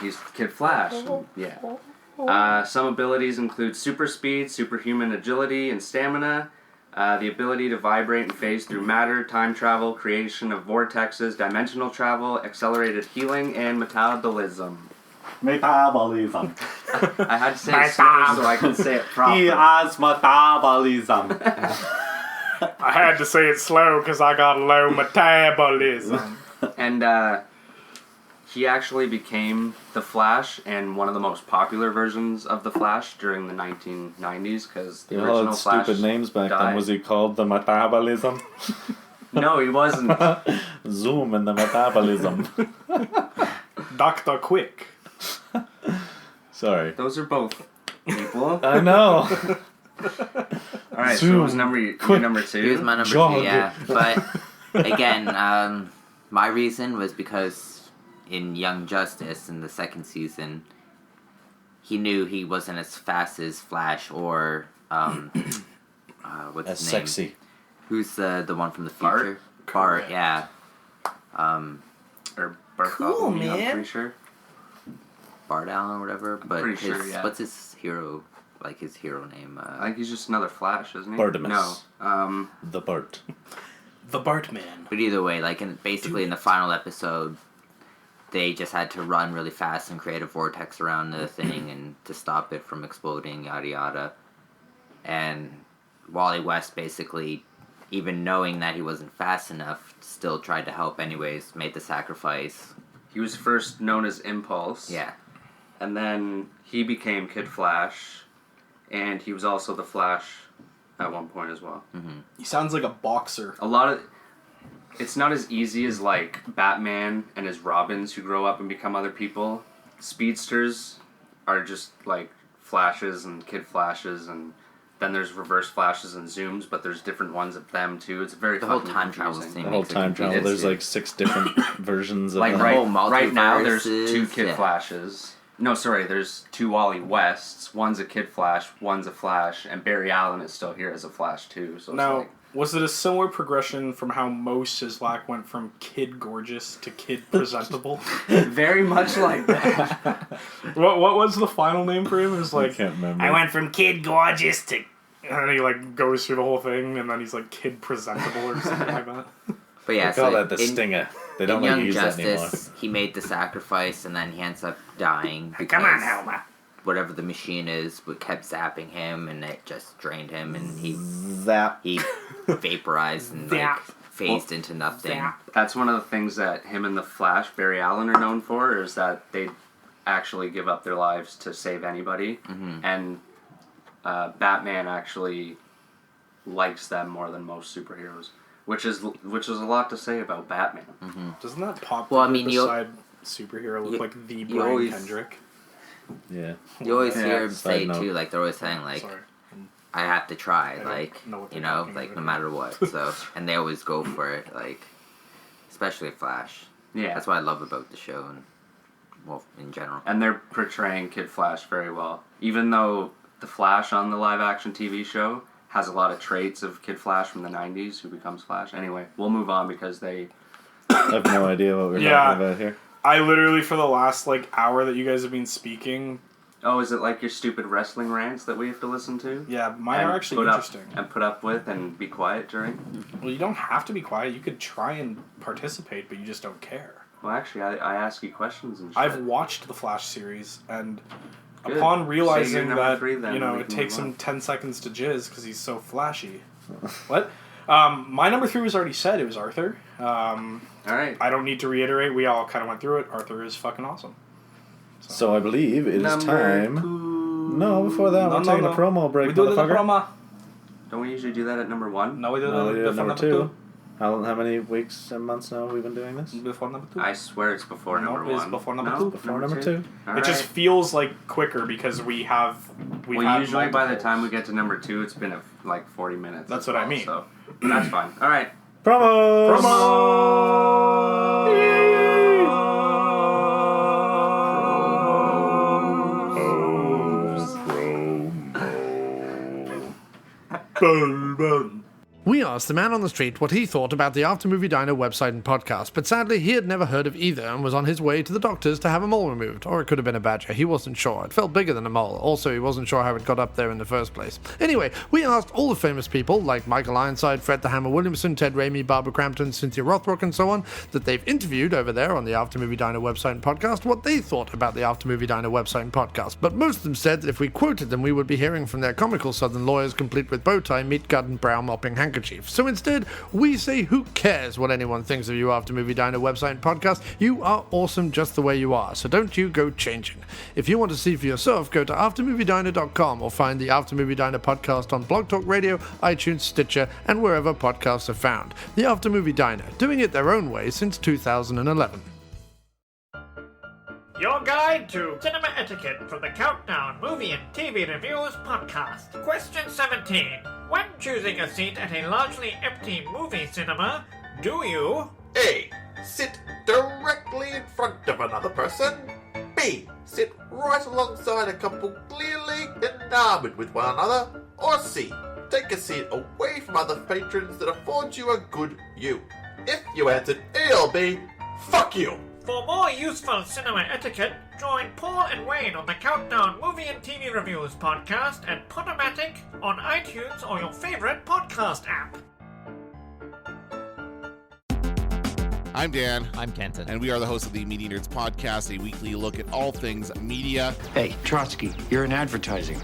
he's Kid Flash. And, yeah. Some abilities include super speed, superhuman agility, and stamina. The ability to vibrate and phase through matter, time travel, creation of vortexes, dimensional travel, accelerated healing, and metabolism. Metabolism. I had to say it slow so I can say it He properly. has metabolism. I had to say it slow because I got low metabolism. And he actually became the Flash and one of the most popular versions of the Flash during the 1990s because the They all original had Flash stupid names back then. died. Was he called the Metabolism? No, he wasn't. Zoom and the Metabolism. Dr. Quick. Sorry. Those are both people. I know. Alright, so Zoom. it was your number two? He was my number Jog. 2, yeah. But again, my reason was because in Young Justice in the second season, he knew he wasn't as fast as Flash or what's As his name? sexy. Who's the one from the Bart? future? Bart, yeah. Or Bartholomew, I'm pretty sure. Bart Allen or whatever. But pretty his, sure, yeah. what's his hero? Like his hero name? I think he's just another Flash, isn't he? Bartimus. No. The Bart. The Bartman. But either way, like basically in the final episode, they just had to run really fast and create a vortex around the thing and to stop it from exploding, yada yada. And Wally West basically, even knowing that he wasn't fast enough, still tried to help anyways, made the sacrifice. He was first known as Impulse. Yeah. And then he became Kid Flash. And he was also the Flash at one point as well. He sounds like a boxer. A lot of... It's not as easy as, like, Batman and his Robins who grow up and become other people. Speedsters are just, like, Flashes and Kid Flashes, and then there's Reverse Flashes and Zooms, but there's different ones of them, too. It's very The whole fucking time travel confusing. thing. The whole makes it time travel. confusing. There's like 6 different versions of Like, that. right- whole right now, there's multiverses, 2 Kid yeah. Flashes. No, sorry, there's 2 Wally Wests. One's a Kid Flash, one's a Flash, and Barry Allen is still here as a Flash, too. So it's Now, like... was it a similar progression from how Mo Sislak went from Kid Gorgeous to Kid Presentable? Very much like that. what was the final name for him? It was I like, can't remember. I went from Kid Gorgeous to... And then he like goes through the whole thing, and then he's like Kid Presentable or something like that. But yeah, They call so that the in, stinger. They don't in like to Young use that anymore. Justice, he made the sacrifice, and then he ends up dying. Come on, because Helma. whatever the machine is, but kept zapping him, and it just drained him, and he Zap. vaporized and like Zap. phased into nothing. Zap. That's one of the things that him and the Flash, Barry Allen, are known for, is that they actually give up their lives to save anybody. Mm-hmm. And Batman actually likes them more than most superheroes, which is a lot to say about Batman. Doesn't that pop Well, I mean, you- beside superhero look you- like the you Brian always- Kendrick? Yeah. You always Yeah, hear him side say note. too, like they're always saying, like Sorry. I have to try, don't like know what you they're know, talking like about no here. matter what. So, and they always go for it, like especially Flash. Yeah. That's what I love about the show, and well, in general. And they're portraying Kid Flash very well. Even though the Flash on the live-action TV show has a lot of traits of Kid Flash from the 90s, who becomes Flash. Anyway, we'll move on because they... I have no idea what we're Yeah. talking about here. I literally, for the last like hour that you guys have been speaking, Oh, is it like your stupid wrestling rants that we have to listen to? yeah, mine And are actually put up- interesting. and put up with and be quiet during? Well, you don't have to be quiet. You could try and participate, but you just don't care. Well, actually, I ask you questions and shit. I've watched the Flash series, and Good. upon Say realizing your number that 3 then, you know we it can takes move him on. 10 seconds to jizz because he's so flashy. What? My number 3 was already said. It was Arthur. All right. I don't need to reiterate. We all kind of went through it. Arthur is fucking awesome. So I believe it is Number time. 2. No, before that, we're taking a promo break, We do it in the motherfucker. promo. Don't we usually do that at number 1? No, we do No, it we did before number number 2. 2. How many weeks and months now have we been doing this? Before number 2. I swear it's before No, number it's 1. before number No? 2. Before number 2. All It just right. feels like quicker because we've Well, had usually by the multiples. time we get to number 2, it's been like 40 minutes. That's as what I well, mean. So that's fine. All right. Promos! Boom, boom. We asked the man on the street what he thought about the After Movie Diner website and podcast, but sadly he had never heard of either and was on his way to the doctor's to have a mole removed. Or it could have been a badger, he wasn't sure. It felt bigger than a mole, also he wasn't sure how it got up there in the first place. Anyway, we asked all the famous people, like Michael Ironside, Fred the Hammer Williamson, Ted Raimi, Barbara Crampton, Cynthia Rothrock and so on, that they've interviewed over there on the After Movie Diner website and podcast, what they thought about the After Movie Diner website and podcast. But most of them said that if we quoted them we would be hearing from their comical southern lawyers complete with bow tie, meat gut and brow mopping handkerchief. So instead, we say who cares what anyone thinks of you After Movie Diner website and podcast. You are awesome just the way you are, so don't you go changing. If you want to see for yourself, go to aftermoviediner.com or find the After Movie Diner podcast on Blog Talk Radio, iTunes, Stitcher, and wherever podcasts are found. The After Movie Diner, doing it their own way since 2011. Your guide to cinema etiquette from the Countdown Movie and TV Reviews podcast. Question 17. When choosing a seat at a largely empty movie cinema, do you A. Sit directly in front of another person. B. Sit right alongside a couple clearly enamored with one another. Or C. Take a seat away from other patrons that affords you a good view. If you answered A or B, fuck you! For more useful cinema etiquette, join Paul and Wayne on the Countdown Movie and TV Reviews podcast and Podomatic on iTunes or your favorite podcast app. I'm Dan. I'm Kenton. And we are the hosts of the Media Nerds Podcast, a weekly look at all things media. Hey, Trotsky, you're in advertising.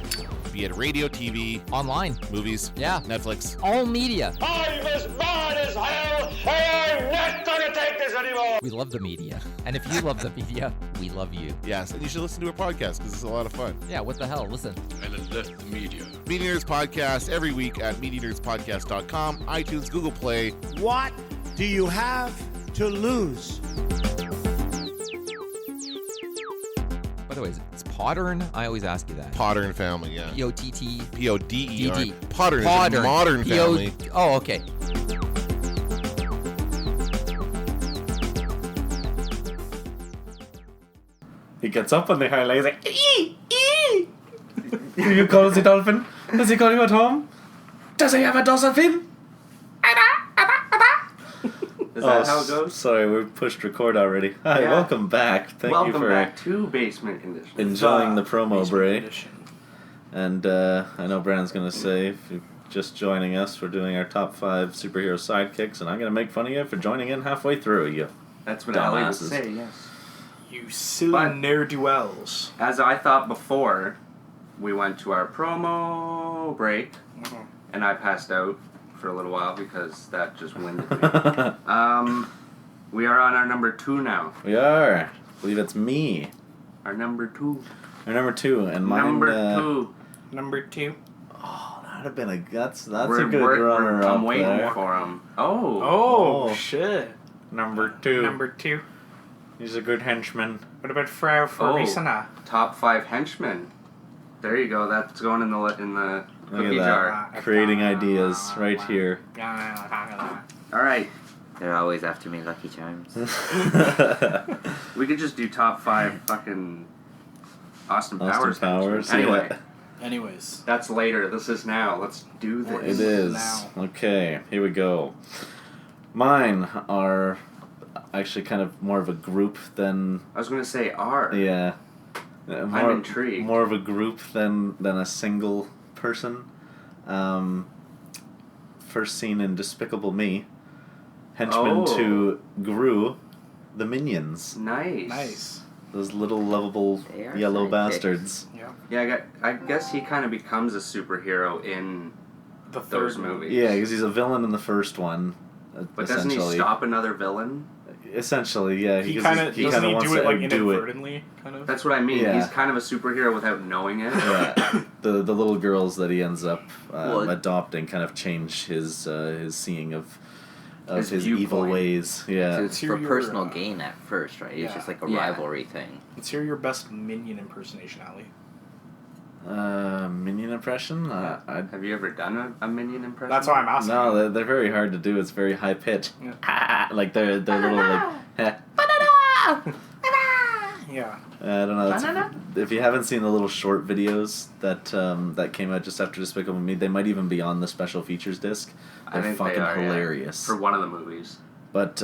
Be it radio, TV, online, movies, yeah, Netflix, all media. I'm as mad as hell, and I'm not gonna take this anymore. We love the media, and if you love the media, we love you. Yes, and you should listen to our podcast because it's a lot of fun. Yeah, what the hell? Listen. And it left the media. Media Nerds Podcast every week at MediaNerdsPodcast.com, iTunes, Google Play. What do you have to lose? By the way, it's Pottern? I always ask you that. Pottern family, yeah. P-O-T-T. P-O-D-E-R. D-D. Pottern is a modern family. Oh, okay. He gets up on the highlight, he's like, ee, ee. Do you call the dolphin? Does he call you at home? Does he have a dolphin? Is that how it goes? Sorry, we pushed record already. Hi, Yeah. welcome back. Thank you Welcome for back to Basement Condition. enjoying the promo break. Condition. And I know Brandon's going to say, if you're just joining us, we're doing our top 5 superhero sidekicks, and I'm going to make fun of you for joining in halfway through, you That's what Ali would dumbasses. say, yes. You silly But- ne'er-do-wells. As I thought before, we went to our promo break, and I passed out for a little while because that just winded me. We are on our number 2 now. We are. I believe it's me. Our number 2. Our number 2, and mine... Number 2. Number 2. Oh, that would have been a... That's a We're- good we're- runner-up I'm waiting there. for him. Oh. Oh, Oh. shit. Number 2. Number 2. He's a good henchman. What about Frau Farisana? Top 5 henchmen. There you go. That's going in the Look cookie at jar. that. Creating ideas right here. All right. They're always after me, Lucky Charms. We could just do top 5 fucking Austin Powers. Powers. Anyway, Yeah. Anyways. that's later. This is now. Let's do this. It is. Now. Okay, here we go. Mine are actually kind of more of a group than... I was going to say R. Yeah. I'm intrigued. More of a group than a single person. First seen in Despicable Me. Henchman to Gru, the Minions. Nice. Nice. Those little lovable They are yellow sidekicks. bastards. Yeah. Yeah, I guess he kind of becomes a superhero in The those third movies. Yeah, because he's a villain in the first one. But doesn't he stop another villain? Essentially, yeah. He kind of he doesn't kinda he wants do it to like outdo it. inadvertently, kind of. That's what I mean. Yeah. He's kind of a superhero without knowing it. Yeah, the little girls that he ends up Well, adopting kind of change his seeing of His his evil viewpoint. ways. Yeah, It's Hear for your, personal gain at first, right? It's yeah. just like a Yeah. rivalry thing. Let's hear your best minion impersonation, Ali. minion impression. Have you ever done a minion impression? That's why I'm asking. No, they're very hard to do. It's very high pitched. Yeah. Ah, like they're little like. Yeah. Yeah. I don't know. Banana? If you haven't seen the little short videos that came out just after Despicable Me, they might even be on the special features disc. They're fucking hilarious. For one of the movies. But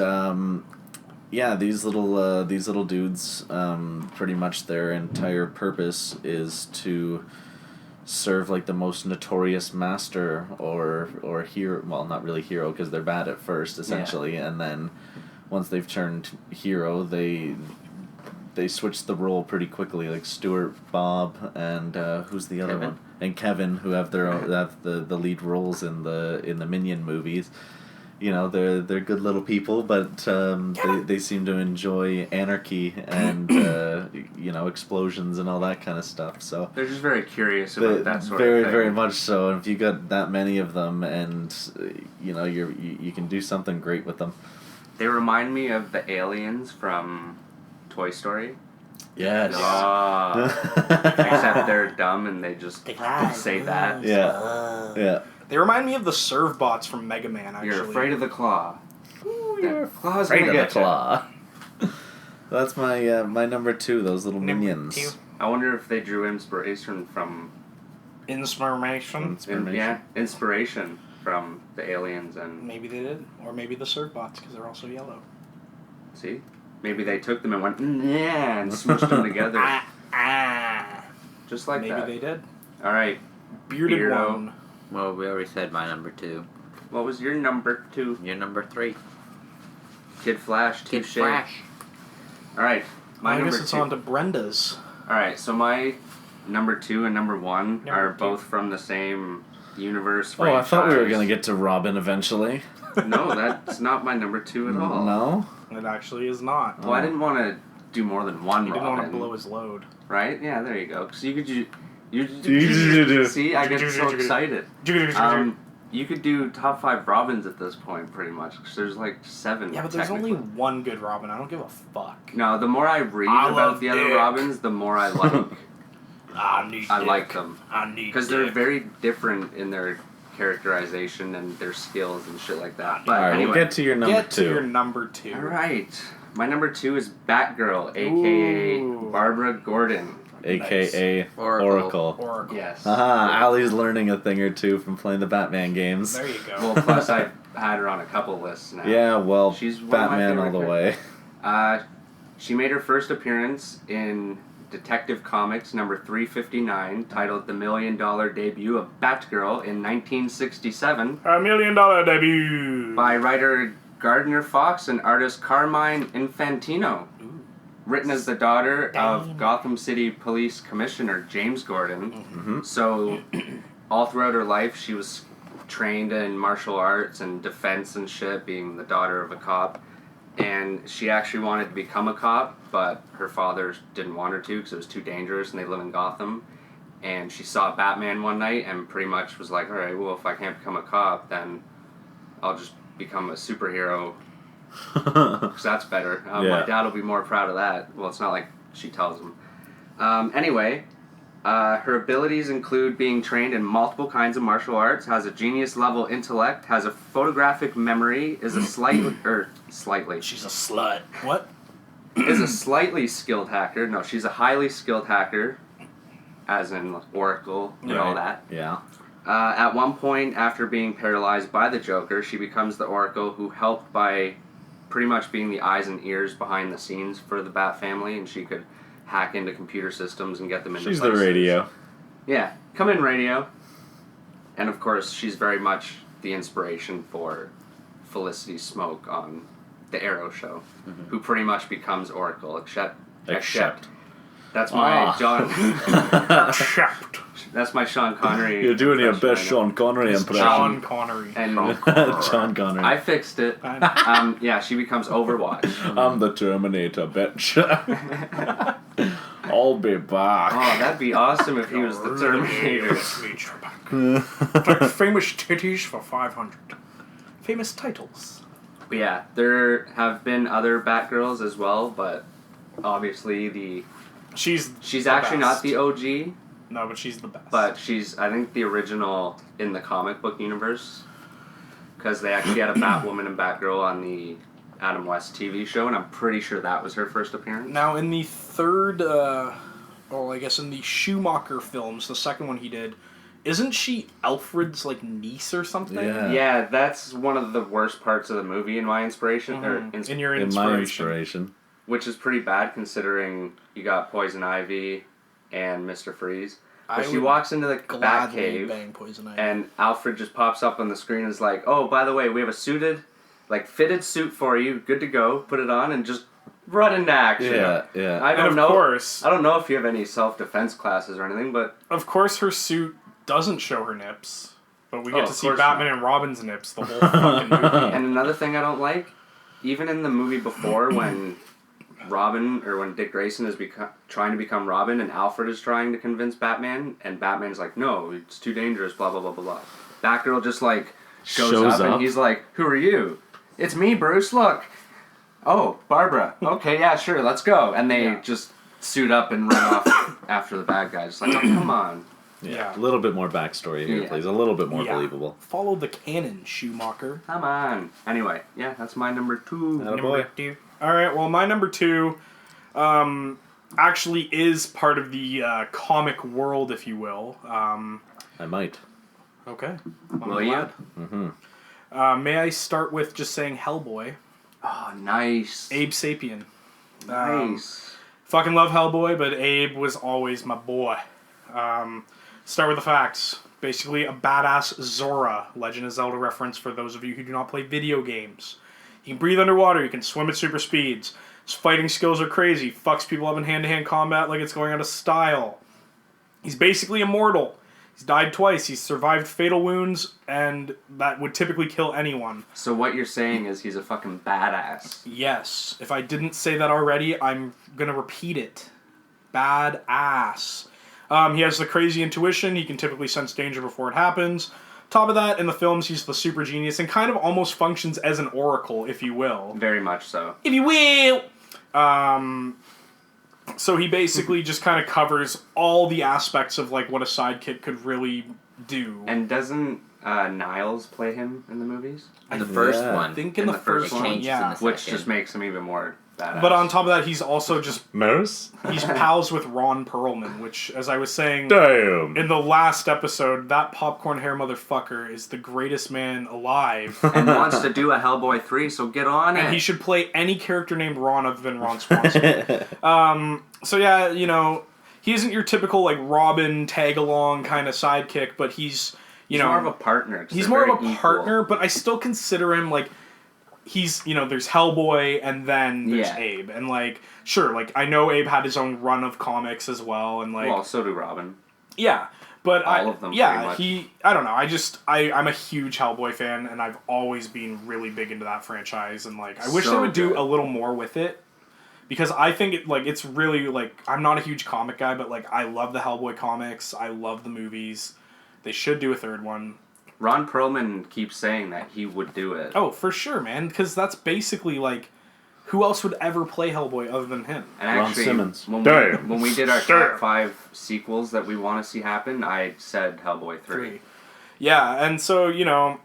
yeah, these little dudes, pretty much their entire purpose is to serve like the most notorious master or hero. Well, not really hero because they're bad at first, essentially, and then once they've turned hero, they switch the role pretty quickly. Like Stuart, Bob, and who's the other one? And Kevin, who have the lead roles in the Minion movies. You know, they're good little people, but they seem to enjoy anarchy and explosions and all that kind of stuff. So they're just very curious about that sort very, of thing. very much so. And if you got that many of them, and you can do something great with them. They remind me of the aliens from Toy Story. Yes. Except they're dumb and they just say that. Yeah. Yeah. They remind me of the Serve Bots from Mega Man, actually. You're afraid of the claw. Ooh, you're afraid of the claw. That's my number 2, those little minions. I wonder if they drew inspiration from... Inspiration from the aliens and... Maybe they did. Or maybe the Serve Bots, because they're also yellow. See? Maybe they took them and went, yeah, and smushed them together. Just like that. Maybe they did. Alright. Bearded Beardo. one. Well, we already said my number 2. What was your number 2? Your number 3. Kid Flash. Kid Flash. Alright. I guess it's on to Brenda's. Alright, so my number 2 and number 1 are both from the same universe franchise. Oh, I thought we were going to get to Robin eventually. No, that's not my number 2 at all. No? It actually is not. Well, I didn't want to do more than one You Robin. didn't want to blow his load. Right? Yeah, there you go. So you could see, I get so excited. You could do top 5 Robins at this point, pretty much. Because there's like 7. Yeah, but there's only one good Robin. I don't give a fuck. No, the more I read about the other Robins, the more I like. I like them. Because they're very different in their characterization and their skills and shit like that. But Alright, anyway, we'll get to your number 2. Get to your number 2. Alright. My number 2 is Batgirl, a.k.a. Barbara Gordon. A.k.a. Oracle. Yes. Aha, Allie's learning a thing or two from playing the Batman games. There you go. Well, plus I had her on a couple lists now. Yeah, well, She's one of my Batman all favorite the way. She made her first appearance in Detective Comics number 359, titled The $1 Million Debut of Batgirl in 1967. $1 million debut! By writer Gardner Fox and artist Carmine Infantino. Written as the daughter of Gotham City Police Commissioner James Gordon. Mm-hmm. So, all throughout her life, she was trained in martial arts and defense and shit, being the daughter of a cop. And she actually wanted to become a cop, but her father didn't want her to because it was too dangerous and they live in Gotham. And she saw Batman one night and pretty much was like, alright, well, if I can't become a cop, then I'll just become a superhero. Because that's better. My dad will be more proud of that. Well, it's not like she tells him. Anyway, her abilities include being trained in multiple kinds of martial arts, has a genius-level intellect, has a photographic memory, is a slightly... She's a slut. What? Is a slightly skilled hacker. No, she's a highly skilled hacker, as in Oracle and all that. Yeah. At one point, after being paralyzed by the Joker, she becomes the Oracle who helped by pretty much being the eyes and ears behind the scenes for the Bat family, and she could hack into computer systems and get them into She's places. the radio. Yeah, come in, radio. And of course, she's very much the inspiration for Felicity Smoke on the Arrow show, who pretty much becomes Oracle, except that's my John. That's my Sean Connery. You're doing your best Sean Connery impression. Sean Connery. And Sean Connery. I fixed it. Yeah, she becomes Overwatch. I'm the Terminator, bitch. I'll be back. Oh, that'd be awesome if he was the Terminator. Famous titties for 500. Famous titles. But yeah, there have been other Batgirls as well, but obviously she's actually not the OG. No, but she's the best. But she's, I think, the original in the comic book universe. Because they actually had a Batwoman and Batgirl on the Adam West TV show, and I'm pretty sure that was her first appearance. Now, in the third, I guess in the Schumacher films, the second one he did, isn't she Alfred's, like, niece or something? Yeah, that's one of the worst parts of the movie in my inspiration. Mm-hmm. In your In my inspiration. Which is pretty bad considering you got Poison Ivy and Mr. Freeze. But she walks into the Batcave, bang Poison Ivy. and Alfred just pops up on the screen and is like, oh, by the way, we have a fitted suit for you, good to go, put it on, and just run into action. Yeah. I don't of know. Course, I don't know if you have any self-defense classes or anything, but... Of course her suit doesn't show her nips, but we get to see course Batman not. and Robin's nips the whole fucking movie. And another thing I don't like, even in the movie before when when Dick Grayson is trying to become Robin and Alfred is trying to convince Batman, and Batman's like, no, it's too dangerous, blah, blah, blah, blah, blah. Batgirl just, like, shows up, and he's like, who are you? It's me, Bruce, look. Oh, Barbara. Okay, yeah, sure, let's go. And they just suit up and run off after the bad guys. Like, oh, come on. Yeah, a little bit more backstory here, please. A little bit more believable. Follow the canon, Schumacher. Come on. Anyway, yeah, that's my number 2. Number 2. All right, well, my number 2 actually is part of the comic world, if you will. I might. Okay. Will you? Mm-hmm. May I start with just saying Hellboy? Oh, nice. Abe Sapien. Nice. Fucking love Hellboy, but Abe was always my boy. Start with the facts. Basically, a badass Zora, Legend of Zelda reference for those of you who do not play video games. He can breathe underwater, he can swim at super speeds. His fighting skills are crazy, fucks people up in hand-to-hand combat like it's going out of style. He's basically immortal. He's died twice, he's survived fatal wounds, and that would typically kill anyone. So what you're saying is he's a fucking badass. Yes. If I didn't say that already, I'm gonna repeat it. Badass. He has the crazy intuition, he can typically sense danger before it happens. Top of that, in the films, he's the super genius and kind of almost functions as an oracle, if you will. Very much so. If you will! So he basically just kind of covers all the aspects of like what a sidekick could really do. And doesn't Niles play him in the movies? In the first one. I think in the first one, yeah. Which just makes him even more badass. But on top of that, he's also just... Mouse? He's pals with Ron Perlman, which, as I was saying... Damn! In the last episode, that popcorn hair motherfucker is the greatest man alive. And wants to do a Hellboy 3, so get on it. And he should play any character named Ron other than Ron Swanson. So yeah, you know, he isn't your typical, like, Robin tag-along kind of sidekick, but he's more of a partner. He's more of a partner, but I still consider him, like... He's, you know, there's Hellboy, and then there's Abe. And, like, sure, like, I know Abe had his own run of comics as well, and, like... Well, so do Robin. Yeah, but all of them, yeah, I don't know, I'm a huge Hellboy fan, and I've always been really big into that franchise, and, like, I wish they would do a little more with it, because I think, it's really, like, I'm not a huge comic guy, but, like, I love the Hellboy comics, I love the movies, they should do a third one. Ron Perlman keeps saying that he would do it. Oh, for sure, man. Because that's basically, like, who else would ever play Hellboy other than him? And actually, Ron Simmons. When we did our top 5 sequels that we want to see happen, I said Hellboy 3. Yeah, and so, you know,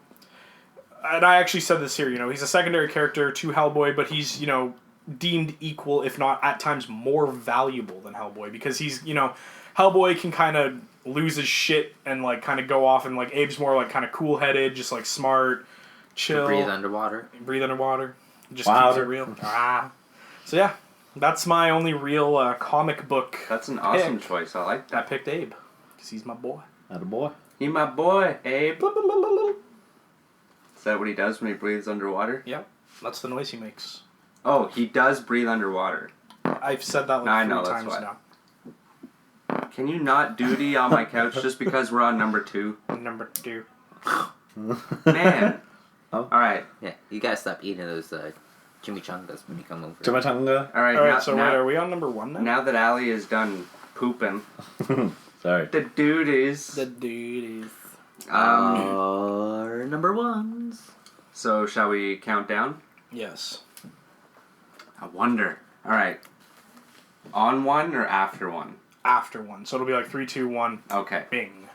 and I actually said this here, you know, he's a secondary character to Hellboy, but he's, you know, deemed equal, if not at times more valuable than Hellboy, because he's, you know, Hellboy can kind of lose his shit and, like, kind of go off, and, like, Abe's more, like, kind of cool-headed, just, like, smart, chill. Breathe underwater. Just keeps it real. So, yeah, that's my only real comic book. That's an awesome choice. I like that. I picked Abe, because he's my boy. Attaboy. He my boy, Abe. Is that what he does when he breathes underwater? Yep, that's the noise he makes. Oh, he does breathe underwater. I've said that, like, 3 times now. Can you not duty on my couch just because we're on number 2? Number 2. Man. Oh. Alright. Yeah, you gotta stop eating those chimichangas when you come over. Chimichanga. Alright, so wait, are we on number 1 now? Now that Allie is done pooping. Sorry. The duties. Our number 1s. So, shall we count down? Yes. I wonder. Alright. On 1 or after 1? After 1. So it'll be like 3, 2, 1. Okay. Bing.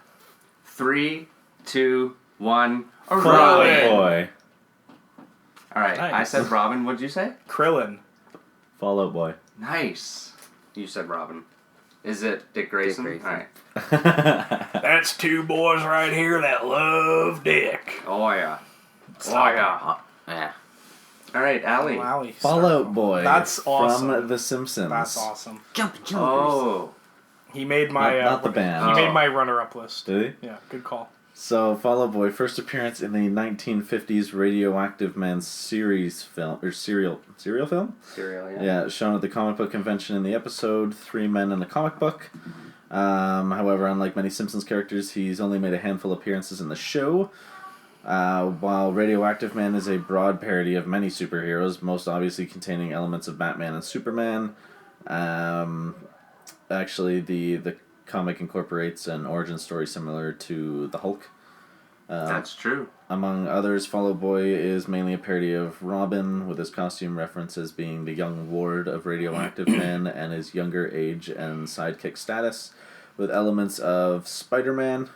3, 2, 1. Boy. All right, Nice. I said Robin. What'd you say? Krillin. Fallout Boy. Nice. You said Robin. Is it Dick Grayson? Grayson. All right. That's two boys right here that love Dick. Oh, yeah. Stop. Oh, yeah. Yeah. All right, Allie. Allie, Fallout Boy. That's awesome. From The Simpsons. That's awesome. Jump. Oh. He made my Not the band. He made my runner-up list. Did he? Yeah, good call. So, Fall Out Boy, first appearance in the 1950s Radioactive Man series film, or serial film? Serial, yeah. Yeah, shown at the comic book convention in the episode Three Men in a Comic Book. However, unlike many Simpsons characters, he's only made a handful of appearances in the show. While Radioactive Man is a broad parody of many superheroes, most obviously containing elements of Batman and Superman. Actually, the comic incorporates an origin story similar to the Hulk. That's true. Among others, Fall Out Boy is mainly a parody of Robin, with his costume references being the young ward of Radioactive Man and his younger age and sidekick status, with elements of Spider-Man,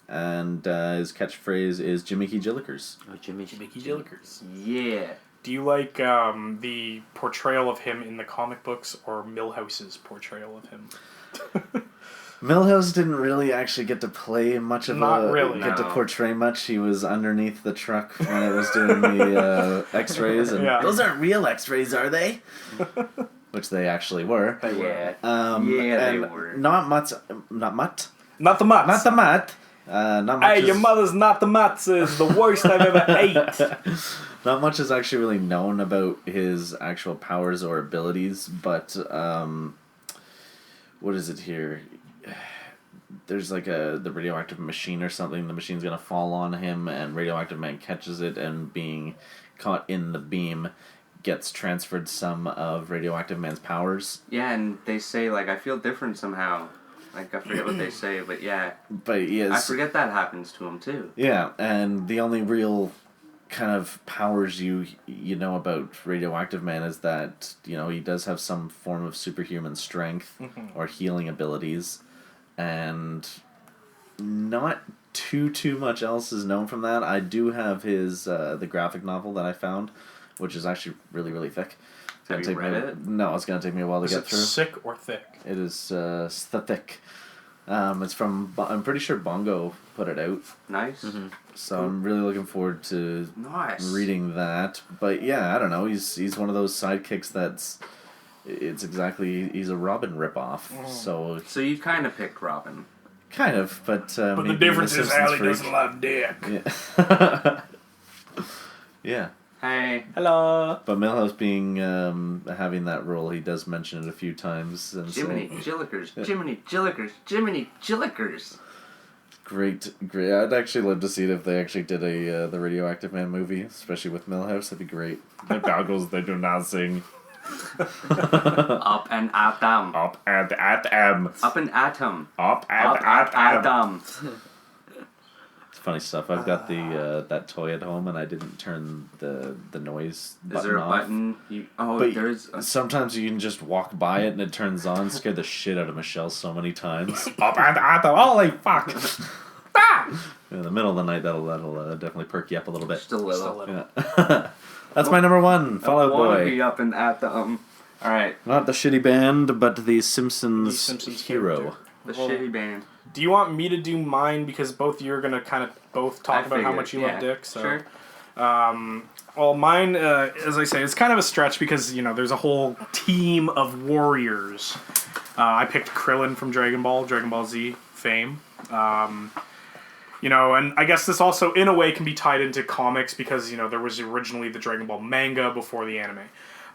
and his catchphrase is Jimmy Jillikers. Oh, Jimmy Jillikers. Yeah. Do you like the portrayal of him in the comic books or Milhouse's portrayal of him? Milhouse didn't really actually get to play much of Not to portray much. He was underneath the truck when it was doing the X-rays, and those aren't real X-rays, are they? Which they actually were. They were. They were. Not the mutt. Not much. Hey, your mother's not the mutts is the worst I've ever ate. Not much is actually really known about his actual powers or abilities, but what is it here? There's like the radioactive machine or something. The machine's gonna fall on him, and Radioactive Man catches it, and being caught in the beam, gets transferred some of Radioactive Man's powers. Yeah, and they say, like, I feel different somehow. Like, I forget what they say, but yeah. But yes, I forget that happens to him, too. Yeah, and the only real kind of powers you know about Radioactive Man is that, you know, he does have some form of superhuman strength or healing abilities, and not too much else is known from that. I do have his the graphic novel that I found, which is actually really thick. Have you read it? No, it's gonna take me a while to get through. Is it sick or thick? It is thick. It's from, I'm pretty sure Bongo put it out. Nice. So I'm really looking forward to reading that. But yeah, I don't know. He's one of those sidekicks he's a Robin ripoff. So you kind of picked Robin. Kind of, but the difference is Allie doesn't love Dick. Yeah. Yeah. Hey. Hello. But Milhouse being having that role, he does mention it a few times. And Jiminy Jillikers, Jiminy Jillikers, Jiminy Jillikers. Great. I'd actually love to see it if they actually did the Radioactive Man movie, especially with Milhouse. That'd be great. The goggles, they do not sing. Up and at them. Up and at them. Up and at them. Up and at them. them. Funny stuff. I've got the that toy at home, and I didn't turn the noise button off. Is there a button? There's. Sometimes you can just walk by it and it turns on. Scared the shit out of Michelle so many times. Up and at them. Holy fuck! In the middle of the night, that'll definitely perk you up a little bit. Just a little. Yeah. That's my number one. Fall Out Boy. I want to be up and at them. All right. Not the shitty band, but the Simpsons hero. The shitty band. Do you want me to do mine, because both you're going to kind of both talk about how much you love Dick? So. Sure. Well, mine, as I say, it's kind of a stretch because, you know, there's a whole team of warriors. I picked Krillin from Dragon Ball Z fame. You know, and I guess this also, in a way, can be tied into comics because, you know, there was originally the Dragon Ball manga before the anime.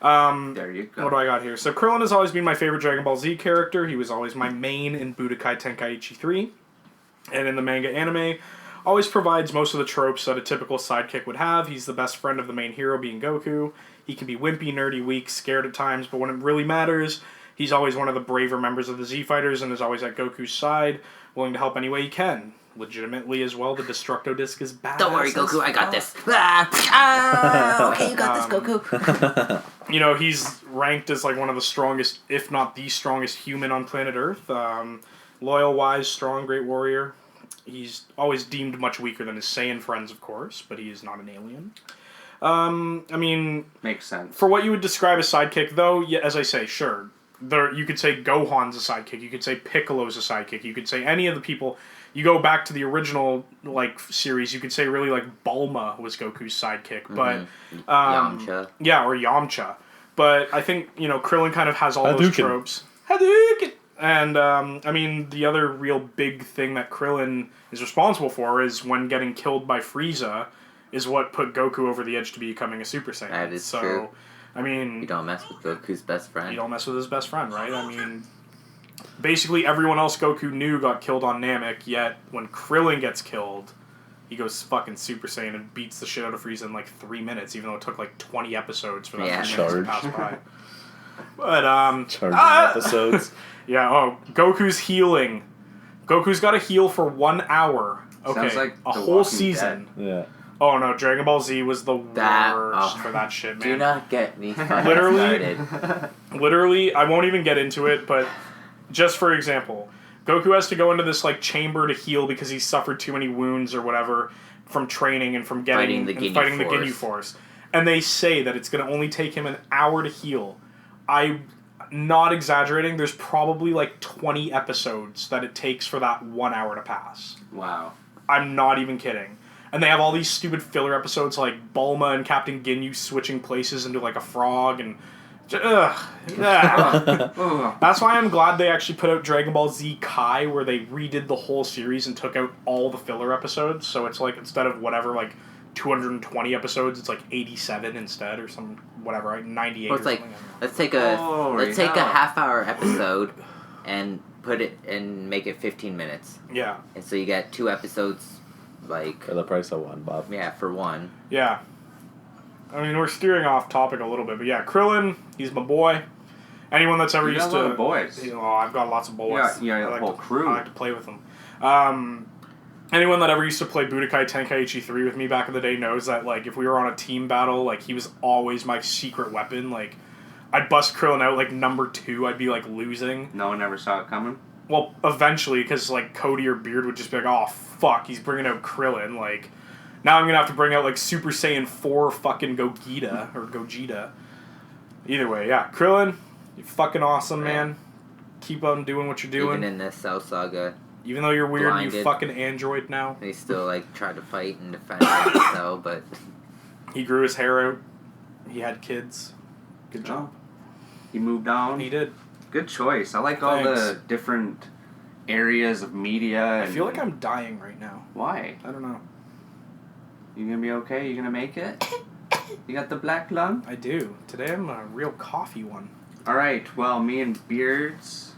There you go. What do I got here? So Krillin has always been my favorite Dragon Ball Z character. He was always my main in Budokai Tenkaichi 3. And in the manga anime, always provides most of the tropes that a typical sidekick would have. He's the best friend of the main hero, being Goku. He can be wimpy, nerdy, weak, scared at times, but when it really matters, he's always one of the braver members of the Z-Fighters and is always at Goku's side, willing to help any way he can. Legitimately as well, the Destructo Disc is badass. Don't worry, Goku, I got this. Okay, you got this, Goku. You know, he's ranked as like one of the strongest, if not the strongest human on planet Earth. Loyal, wise, strong, great warrior. He's always deemed much weaker than his Saiyan friends, of course, but he is not an alien. I mean, makes sense. For what you would describe as sidekick, though, yeah, as I say, sure. You could say Gohan's a sidekick. You could say Piccolo's a sidekick. You could say any of the people. You go back to the original series. You could say really Bulma was Goku's sidekick, but Yamcha. Yeah, or Yamcha. But I think Krillin kind of has all those Hadouken. tropes. Hadouken! And I mean, the other real big thing that Krillin is responsible for is when getting killed by Frieza is what put Goku over the edge to becoming a Super Saiyan. That is true. I mean, You don't mess with Goku's best friend. you don't mess with his best friend, right? I mean, basically everyone else Goku knew got killed on Namek, yet when Krillin gets killed, he goes fucking Super Saiyan and beats the shit out of Frieza in 3 minutes, even though it took 20 episodes for that 3 minutes to pass by. But, Charging episodes. Yeah, Goku's healing. Goku's got to heal for 1 hour. Okay, Sounds like a The whole Walking season. Yeah. Oh no, Dragon Ball Z was the worst for that shit, man. Do not get me fucking Literally, started. literally, I won't even get into it, but just for example, Goku has to go into this chamber to heal because he's suffered too many wounds or whatever from training and from fighting the Ginyu Force. And they say that it's going to only take him an hour to heal. I'm not exaggerating. There's probably 20 episodes that it takes for that 1 hour to pass. Wow. I'm not even kidding. And they have all these stupid filler episodes like Bulma and Captain Ginyu switching places into a frog and... That's why I'm glad they actually put out Dragon Ball Z Kai, where they redid the whole series and took out all the filler episodes. So it's instead of 220 episodes, it's 87 instead or some whatever, right? 98 Well, or it's something. let's take a half-hour episode and put it and make it 15 minutes. Yeah. And so you get 2 episodes, for the price of one, Bob. Yeah, for one. Yeah. I mean, we're steering off topic a little bit, but yeah, Krillin, he's my boy. Anyone that's ever You used got a lot to... of boys. I've got lots of boys. Yeah, I a like whole to, crew. I like to play with them. Anyone that ever used to play Budokai Tenkaichi 3 with me back in the day knows that, if we were on a team battle, he was always my secret weapon. I'd bust Krillin out, number 2, I'd be, losing. No one ever saw it coming? Well, eventually, because, Cody or Beard would just be oh, fuck, he's bringing out Krillin, now I'm gonna have to bring out, Super Saiyan 4 fucking Gogeta. Either way, yeah. Krillin, you're fucking awesome, man. Keep on doing what you're doing. Even in this Cell Saga. Even though you're weird, blinded, you fucking android now. They still, try to fight and defend himself, but... He grew his hair out. He had kids. Good job. He moved on. He did. Good choice. I like all the different areas of media. I feel like I'm dying right now. Why? I don't know. You gonna be okay? You gonna make it? You got the black lung? I do. Today I'm a real coffee one. Alright, well, me and Beards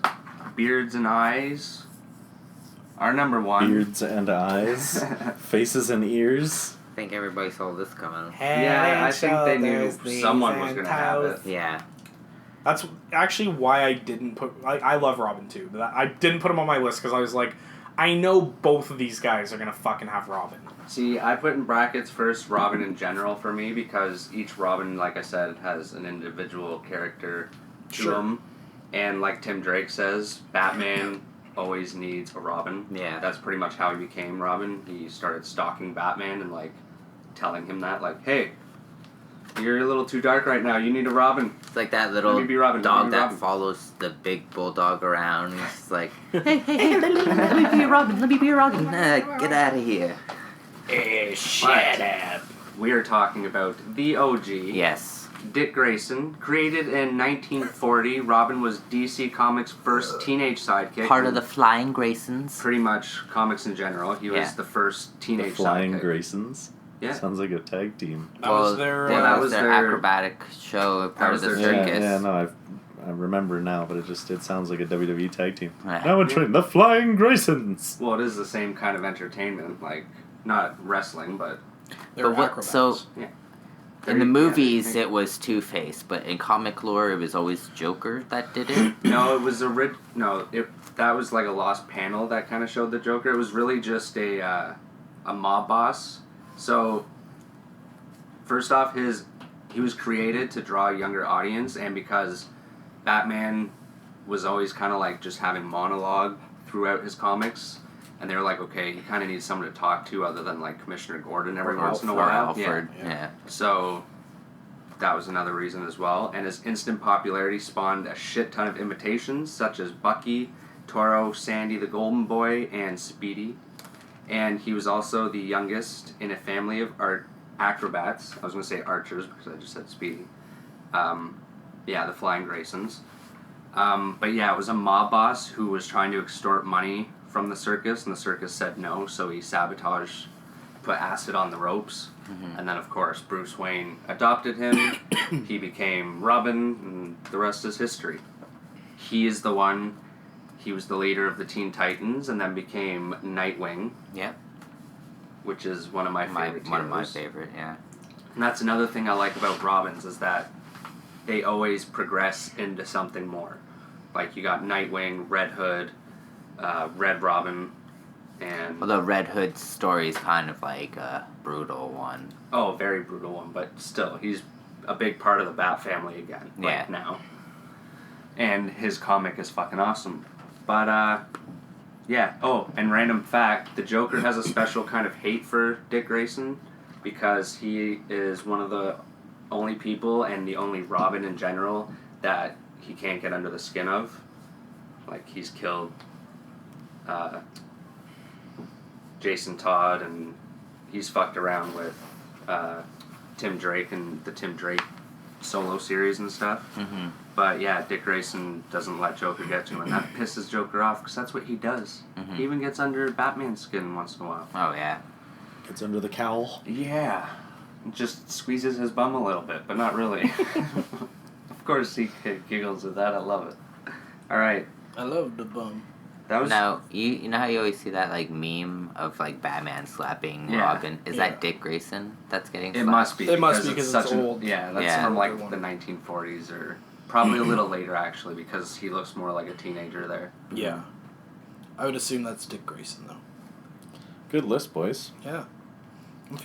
and Eyes are number 1. Beards and eyes. Faces and ears. I think everybody saw this coming. Yeah, I think they knew someone was gonna have it. Yeah. That's actually why I didn't put... I love Robin too, but I didn't put him on my list because I was I know both of these guys are going to fucking have Robin. See, I put in brackets first Robin in general for me because each Robin, like I said, has an individual character to them. And like Tim Drake says, Batman always needs a Robin. Yeah. That's pretty much how he became Robin. He started stalking Batman and telling him that, hey, you're a little too dark right now. You need a Robin. It's like that little Let me be Robin. dog that follows the big bulldog around. It's hey, let me be a Robin. Let me be a Robin. Get out of here. Shut up. We are talking about the OG. Yes. Dick Grayson. Created in 1940, Robin was DC Comics' first teenage sidekick. Part of the Flying Graysons. Pretty much comics in general. He was the first teenage The Flying sidekick. Graysons? Yeah. Sounds like a tag team. That was their acrobatic show, part of the circus. Yeah, no, I remember now, but it sounds like a WWE tag team. Right. Now entering the Flying Graysons. Well, it is the same kind of entertainment, not wrestling, but they're acrobats. So, yeah. in the movies, it was Two-Face, but in comic lore, it was always Joker that did it. No, it was that was a lost panel that kind of showed the Joker. It was really just a mob boss. So, first off, he was created to draw a younger audience, and because Batman was always kind of just having monologue throughout his comics, And they were like, okay, he kind of needs someone to talk to other than like Commissioner Gordon every Or once in a Alfred, while. Alfred, yeah. So that was another reason as well. And his instant popularity spawned a shit ton of imitations, such as Bucky, Toro, Sandy the Golden Boy, and Speedy. And he was also the youngest in a family of acrobats. I was going to say archers because I just said Speedy. The Flying Graysons. But yeah, it was a mob boss who was trying to extort money from the circus, and the circus said no, so he sabotaged, put acid on the ropes. And then, of course, Bruce Wayne adopted him. He became Robin, and the rest is history. He was the leader of the Teen Titans, and then became Nightwing. Yeah. Which is one of my favorite One of my favorite, yeah. And that's another thing I like about Robins, is that they always progress into something more. Like, you got Nightwing, Red Hood, Red Robin, and... Although Red Hood's story is kind of like a brutal one. Oh, a very brutal one, but still, he's a big part of the Bat family again, right now. And his comic is fucking awesome. But, yeah. Oh, and random fact, the Joker has a special kind of hate for Dick Grayson because he is one of the only people and the only Robin in general that he can't get under the skin of. Like, he's killed Jason Todd, and he's fucked around with Tim Drake and the Tim Drake solo series and stuff. Mm-hmm. But yeah, Dick Grayson doesn't let Joker get to him, and that pisses Joker off because that's what he does. Mm-hmm. He even gets under Batman's skin once in a while. Oh, yeah. Gets under the cowl. Yeah. Just squeezes his bum a little bit, but not really. Of course he giggles at that. I love it. All right. I love the bum. That was... Now, you know how you always see that, like, meme of, like, Batman slapping Robin? Is that Dick Grayson that's getting slapped? It must be. It must be because it's old. That's from, like, the 1940s or probably a little later, actually, because he looks more like a teenager there. Yeah. I would assume that's Dick Grayson, though. Good list, boys. Yeah.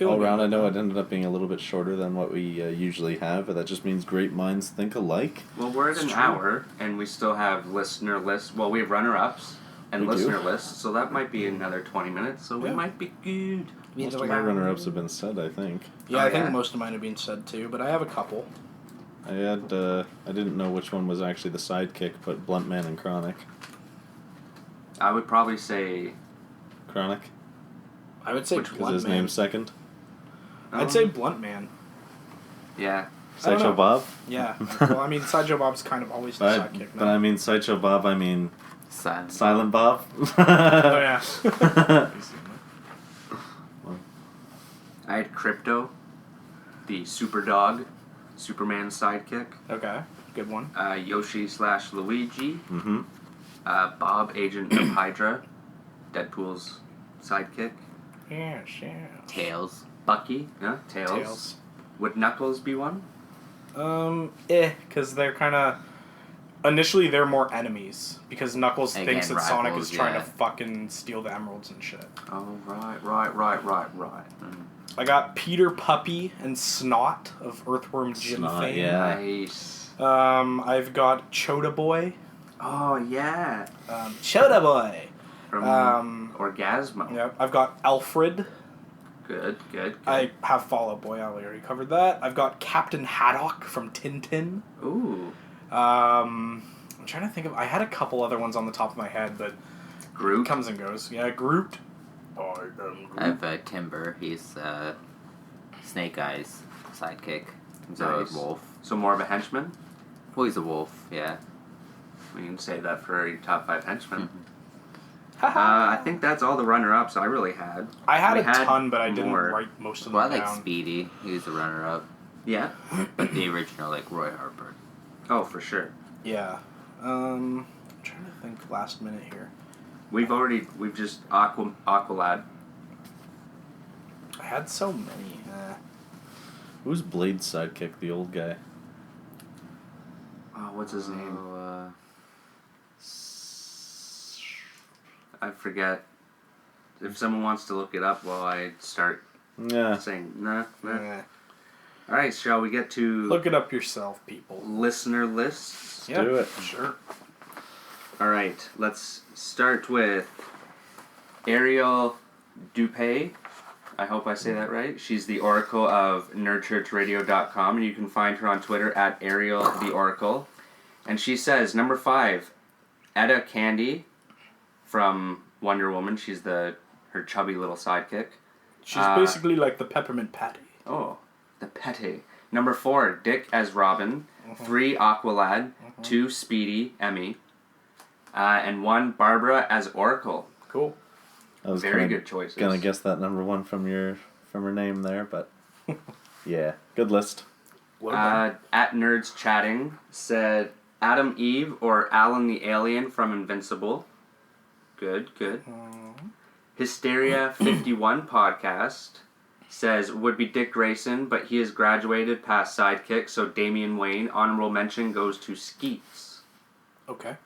All around, I know it ended up being a little bit shorter than what we usually have, but that just means great minds think alike. Well, we're at an hour, and we still have listener lists. Well, we have runner-ups and listener lists, so that might be another 20 minutes, so we might be good. Most of my runner-ups have been said, I think. Yeah, I think most of mine have been said, too, but I have a couple. I didn't know which one was actually the sidekick, but Blunt Man and Chronic. I would probably say... Chronic? I would say Blunt Man. Is his name second? I'd say Blunt Man. Yeah. Sideshow Bob? Yeah. Well, I mean, Sideshow Bob's kind of always the sidekick. But I mean, Sideshow Bob, I mean... Silent Bob? Oh, yeah. I had Crypto, the super dog, Superman's sidekick. Okay, good one. Yoshi/Luigi. Mm-hmm. Bob, Agent of Hydra, Deadpool's sidekick. Yeah. Tails. Bucky. Yeah, Tails. Would Knuckles be one? Because they're kind of... Initially, they're more enemies, because Knuckles thinks that Sonic is trying to fucking steal the emeralds and shit. Oh, right. I got Peter Puppy and Snot of Earthworm Jim fame. Yeah. Nice. I've got Chota Boy. Oh, yeah. Chota Boy. From Orgasmo. Yep. I've got Alfred. Good. I have Fall Out Boy. I already covered that. I've got Captain Haddock from Tintin. Ooh. I'm trying to think of... I had a couple other ones on the top of my head, but... Groot? Comes and goes. Yeah, Groot. I have Timber. He's Snake Eyes sidekick. He's Nice. a wolf. So more of a henchman? Well, he's a wolf, yeah. We can say that for a top 5 henchman. I think that's all the runner-ups I really had. I had a ton, but I didn't more. write most of them Well, I down. like Speedy. He was the runner-up. Yeah? But the original, like Roy Harper. Oh, for sure. Yeah. I'm trying to think last minute here. We've just Aqualad. I had so many. Who's Blade's sidekick, the old guy? Oh, what's his name? I forget. If someone wants to look it up while I start saying nah. All right, shall we get to... Look it up yourself, people. Listener lists? Do it. Sure. All right, let's start with Ariel Dupay. I hope I say that right. She's the Oracle of nerdchurchradio.com, and you can find her on Twitter at Ariel the Oracle. And she says, number 5, Etta Candy from Wonder Woman. She's her chubby little sidekick. She's basically like the Peppermint Patty. Oh, the Petty. Number 4, Dick as Robin. 3, Aqualad. 2, Speedy, Emmy. And 1, Barbara as Oracle. Cool. I was Very good choices. Gonna guess that number 1 from her name there, but yeah, good list. At Nerds Chatting said Adam Eve or Alan the Alien from Invincible. Good. Hysteria 51 podcast says would be Dick Grayson, but he has graduated past sidekick, so Damian Wayne. Honorable mention goes to Skeets. Okay.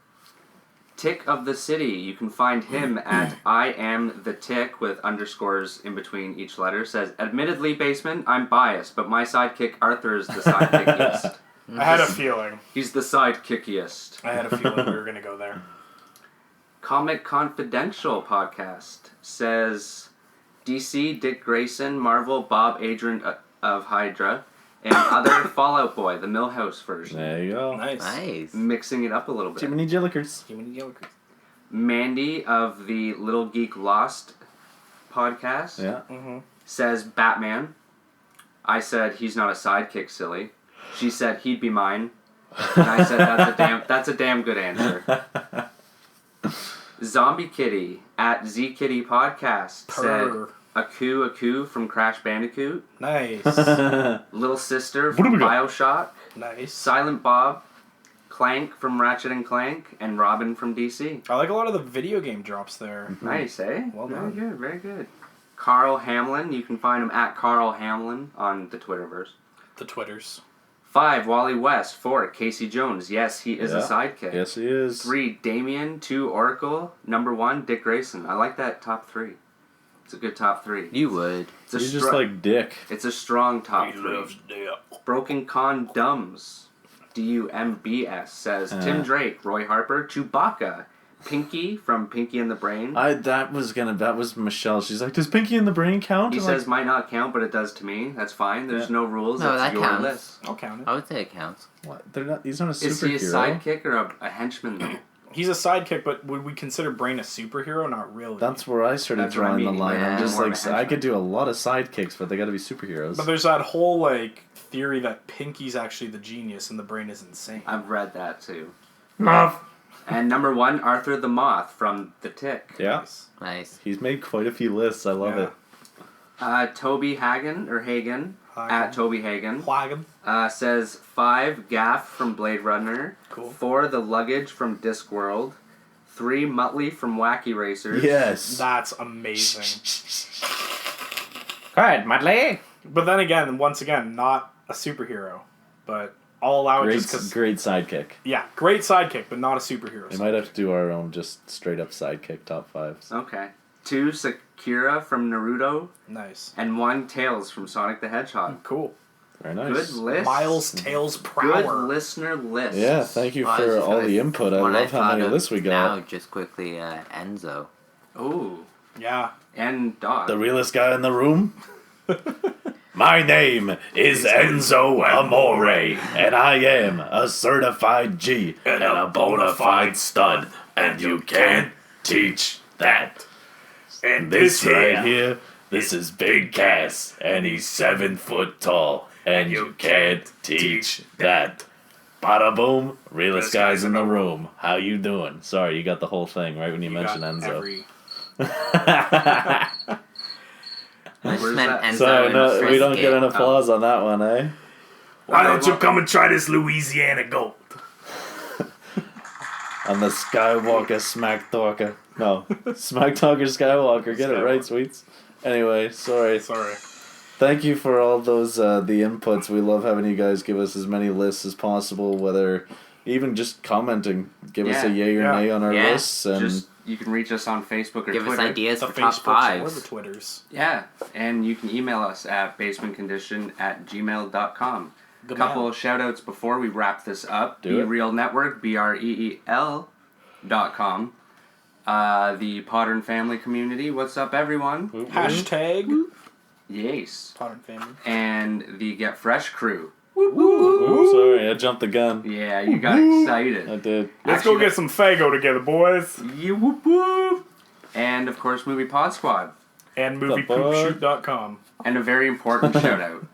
Tick of the City. You can find him at I am the Tick with underscores in between each letter. Says, admittedly, Basement, I'm biased, but my sidekick Arthur is the sidekickiest. I had a feeling. He's the sidekickiest. I had a feeling we were going to go there. Comic Confidential podcast says DC, Dick Grayson, Marvel, Bob Adrian of Hydra, and other Fallout Boy, the Millhouse version. There you go. Nice. Mixing it up a little bit. Jiminy Jillikers. Mandy of the Little Geek Lost podcast says Batman. I said he's not a sidekick, silly. She said he'd be mine. And I said that's a damn good answer. Zombie Kitty at Z Kitty Podcast said Aku from Crash Bandicoot. Nice. Little Sister from Bioshock. Nice. Silent Bob, Clank from Ratchet and Clank, and Robin from DC. I like a lot of the video game drops there. Nice, eh? Well done. Very good. Carl Hamlin, you can find him at Carl Hamlin on the Twitterverse. The Twitters. 5, Wally West. 4, Casey Jones. Yes, he is a sidekick. Yes, he is. 3, Damien. 2, Oracle. Number 1, Dick Grayson. I like that top 3. It's a good top 3. You would. He's just like Dick. It's a strong top 3. Loves Dick. Broken Condoms. DUMBS says Tim Drake, Roy Harper, Chewbacca, Pinky from Pinky and the Brain. That was Michelle. She's like, does Pinky and the Brain count? He says might not count, but it does to me. That's fine. There's no rules. No, That's that your counts. list. I'll count it. I would say it counts. What? He's not a superhero. Is he a sidekick or a henchman though? He's a sidekick, but would we consider Brain a superhero? Not really. That's where I started That's what I drawing the mean. line. Yeah, I'm just more of like, a I could do a lot of sidekicks, but they got to be superheroes. But there's that whole like theory that Pinky's actually the genius and the Brain is insane. I've read that too. Love. And number 1, Arthur the Moth from The Tick. Yeah. Nice. He's made quite a few lists. I love it. Toby Hagen at Toby Hagen. Hagen. Says 5, Gaff from Blade Runner. Cool. 4, The Luggage from Discworld. 3, Muttley from Wacky Racers. Yes. That's amazing. Good, Mudley. But then again, once again, not a superhero. But I'll allow it just because... Great sidekick. Yeah, great sidekick, but not a superhero. We might have to do our own just straight up sidekick top 5s. Okay. 2, Sakura from Naruto. Nice. And 1, Tails from Sonic the Hedgehog. Cool. Very nice. Good list. Miles Tails Prower. Good listener list. Yeah, thank you for all the input. I love how many lists we got. Now, just quickly, Enzo. Ooh. Yeah. And Dog. The realest guy in the room? My name is Enzo Amore, and I am a certified G and a bona fide stud, and you can't teach that. And this right here, this is Big Cass, and he's 7 foot tall, and you can't teach that. Bada boom, realest guys in the room. How you doing? Sorry, you got the whole thing right when you mentioned Enzo. Sorry, no, we don't get an applause on that one, eh? Why don't you come and try this Louisiana Gold? I'm the Skywalker Smack Talker. No, Smack Talker Skywalker. Get it right, sweets. Anyway, sorry. Thank you for all those the inputs. We love having you guys give us as many lists as possible, whether even just commenting. Give us a yay or nay on our lists. And you can reach us on Facebook or Give Twitter. us ideas The for top Facebooks or 5s. the Twitters. Yeah, and you can email us at basementcondition@gmail.com. A couple of shout-outs before we wrap this up. Do it. BeReal Network, BREEL.com. the Podern family community. What's up, everyone? Hashtag. Yes. Podern family. And the Get Fresh crew. Ooh, sorry, I jumped the gun. Yeah, you got excited. I did. Let's go get some Fago together, boys. Yeah, whoop whoop. And, of course, Movie Pod Squad. And moviepoopshoot.com. And a very important shout out.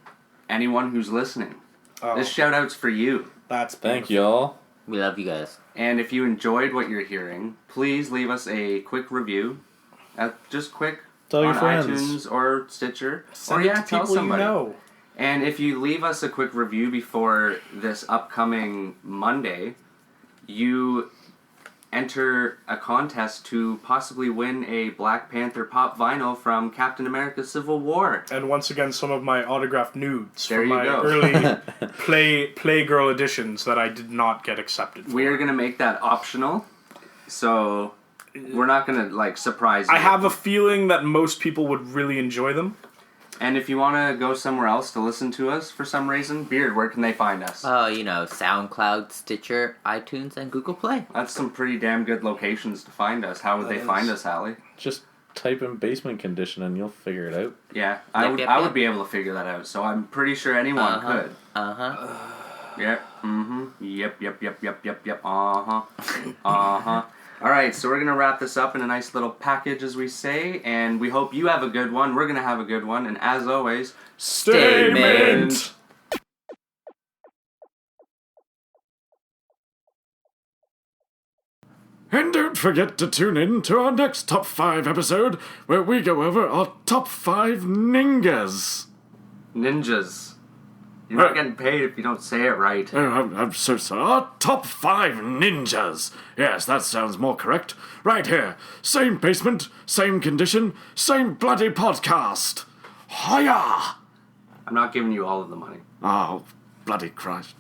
Anyone who's listening. Oh. This shout out's for you. That's Thank y'all. We love you guys. And if you enjoyed what you're hearing, please leave us a quick review. Just quick. Tell your on friends. iTunes or Stitcher. Send it to tell people somebody. you know. And if you leave us a quick review before this upcoming Monday, you enter a contest to possibly win a Black Panther pop vinyl from Captain America Civil War. And once again, some of my autographed nudes There from you my go. early Playgirl editions that I did not get accepted for. We are going to make that optional, so we're not going to, surprise you. I have a feeling that most people would really enjoy them. And if you want to go somewhere else to listen to us for some reason, Beard, where can they find us? SoundCloud, Stitcher, iTunes, and Google Play. That's some pretty damn good locations to find us. How would they find us, Hallie? Just type in basement condition and you'll figure it out. Yeah, I would be able to figure that out, so I'm pretty sure anyone could. Yep, yep, uh-huh. Alright, so we're going to wrap this up in a nice little package, as we say, and we hope you have a good one. We're going to have a good one, and as always, stay mint! And don't forget to tune in to our next Top 5 episode, where we go over our Top 5 ninjas. Ninjas. You're not getting paid if you don't say it right. Oh, I'm so sorry. Our Top 5 ninjas. Yes, that sounds more correct. Right here. Same basement, same condition, same bloody podcast. Hiya! I'm not giving you all of the money. Oh, bloody Christ.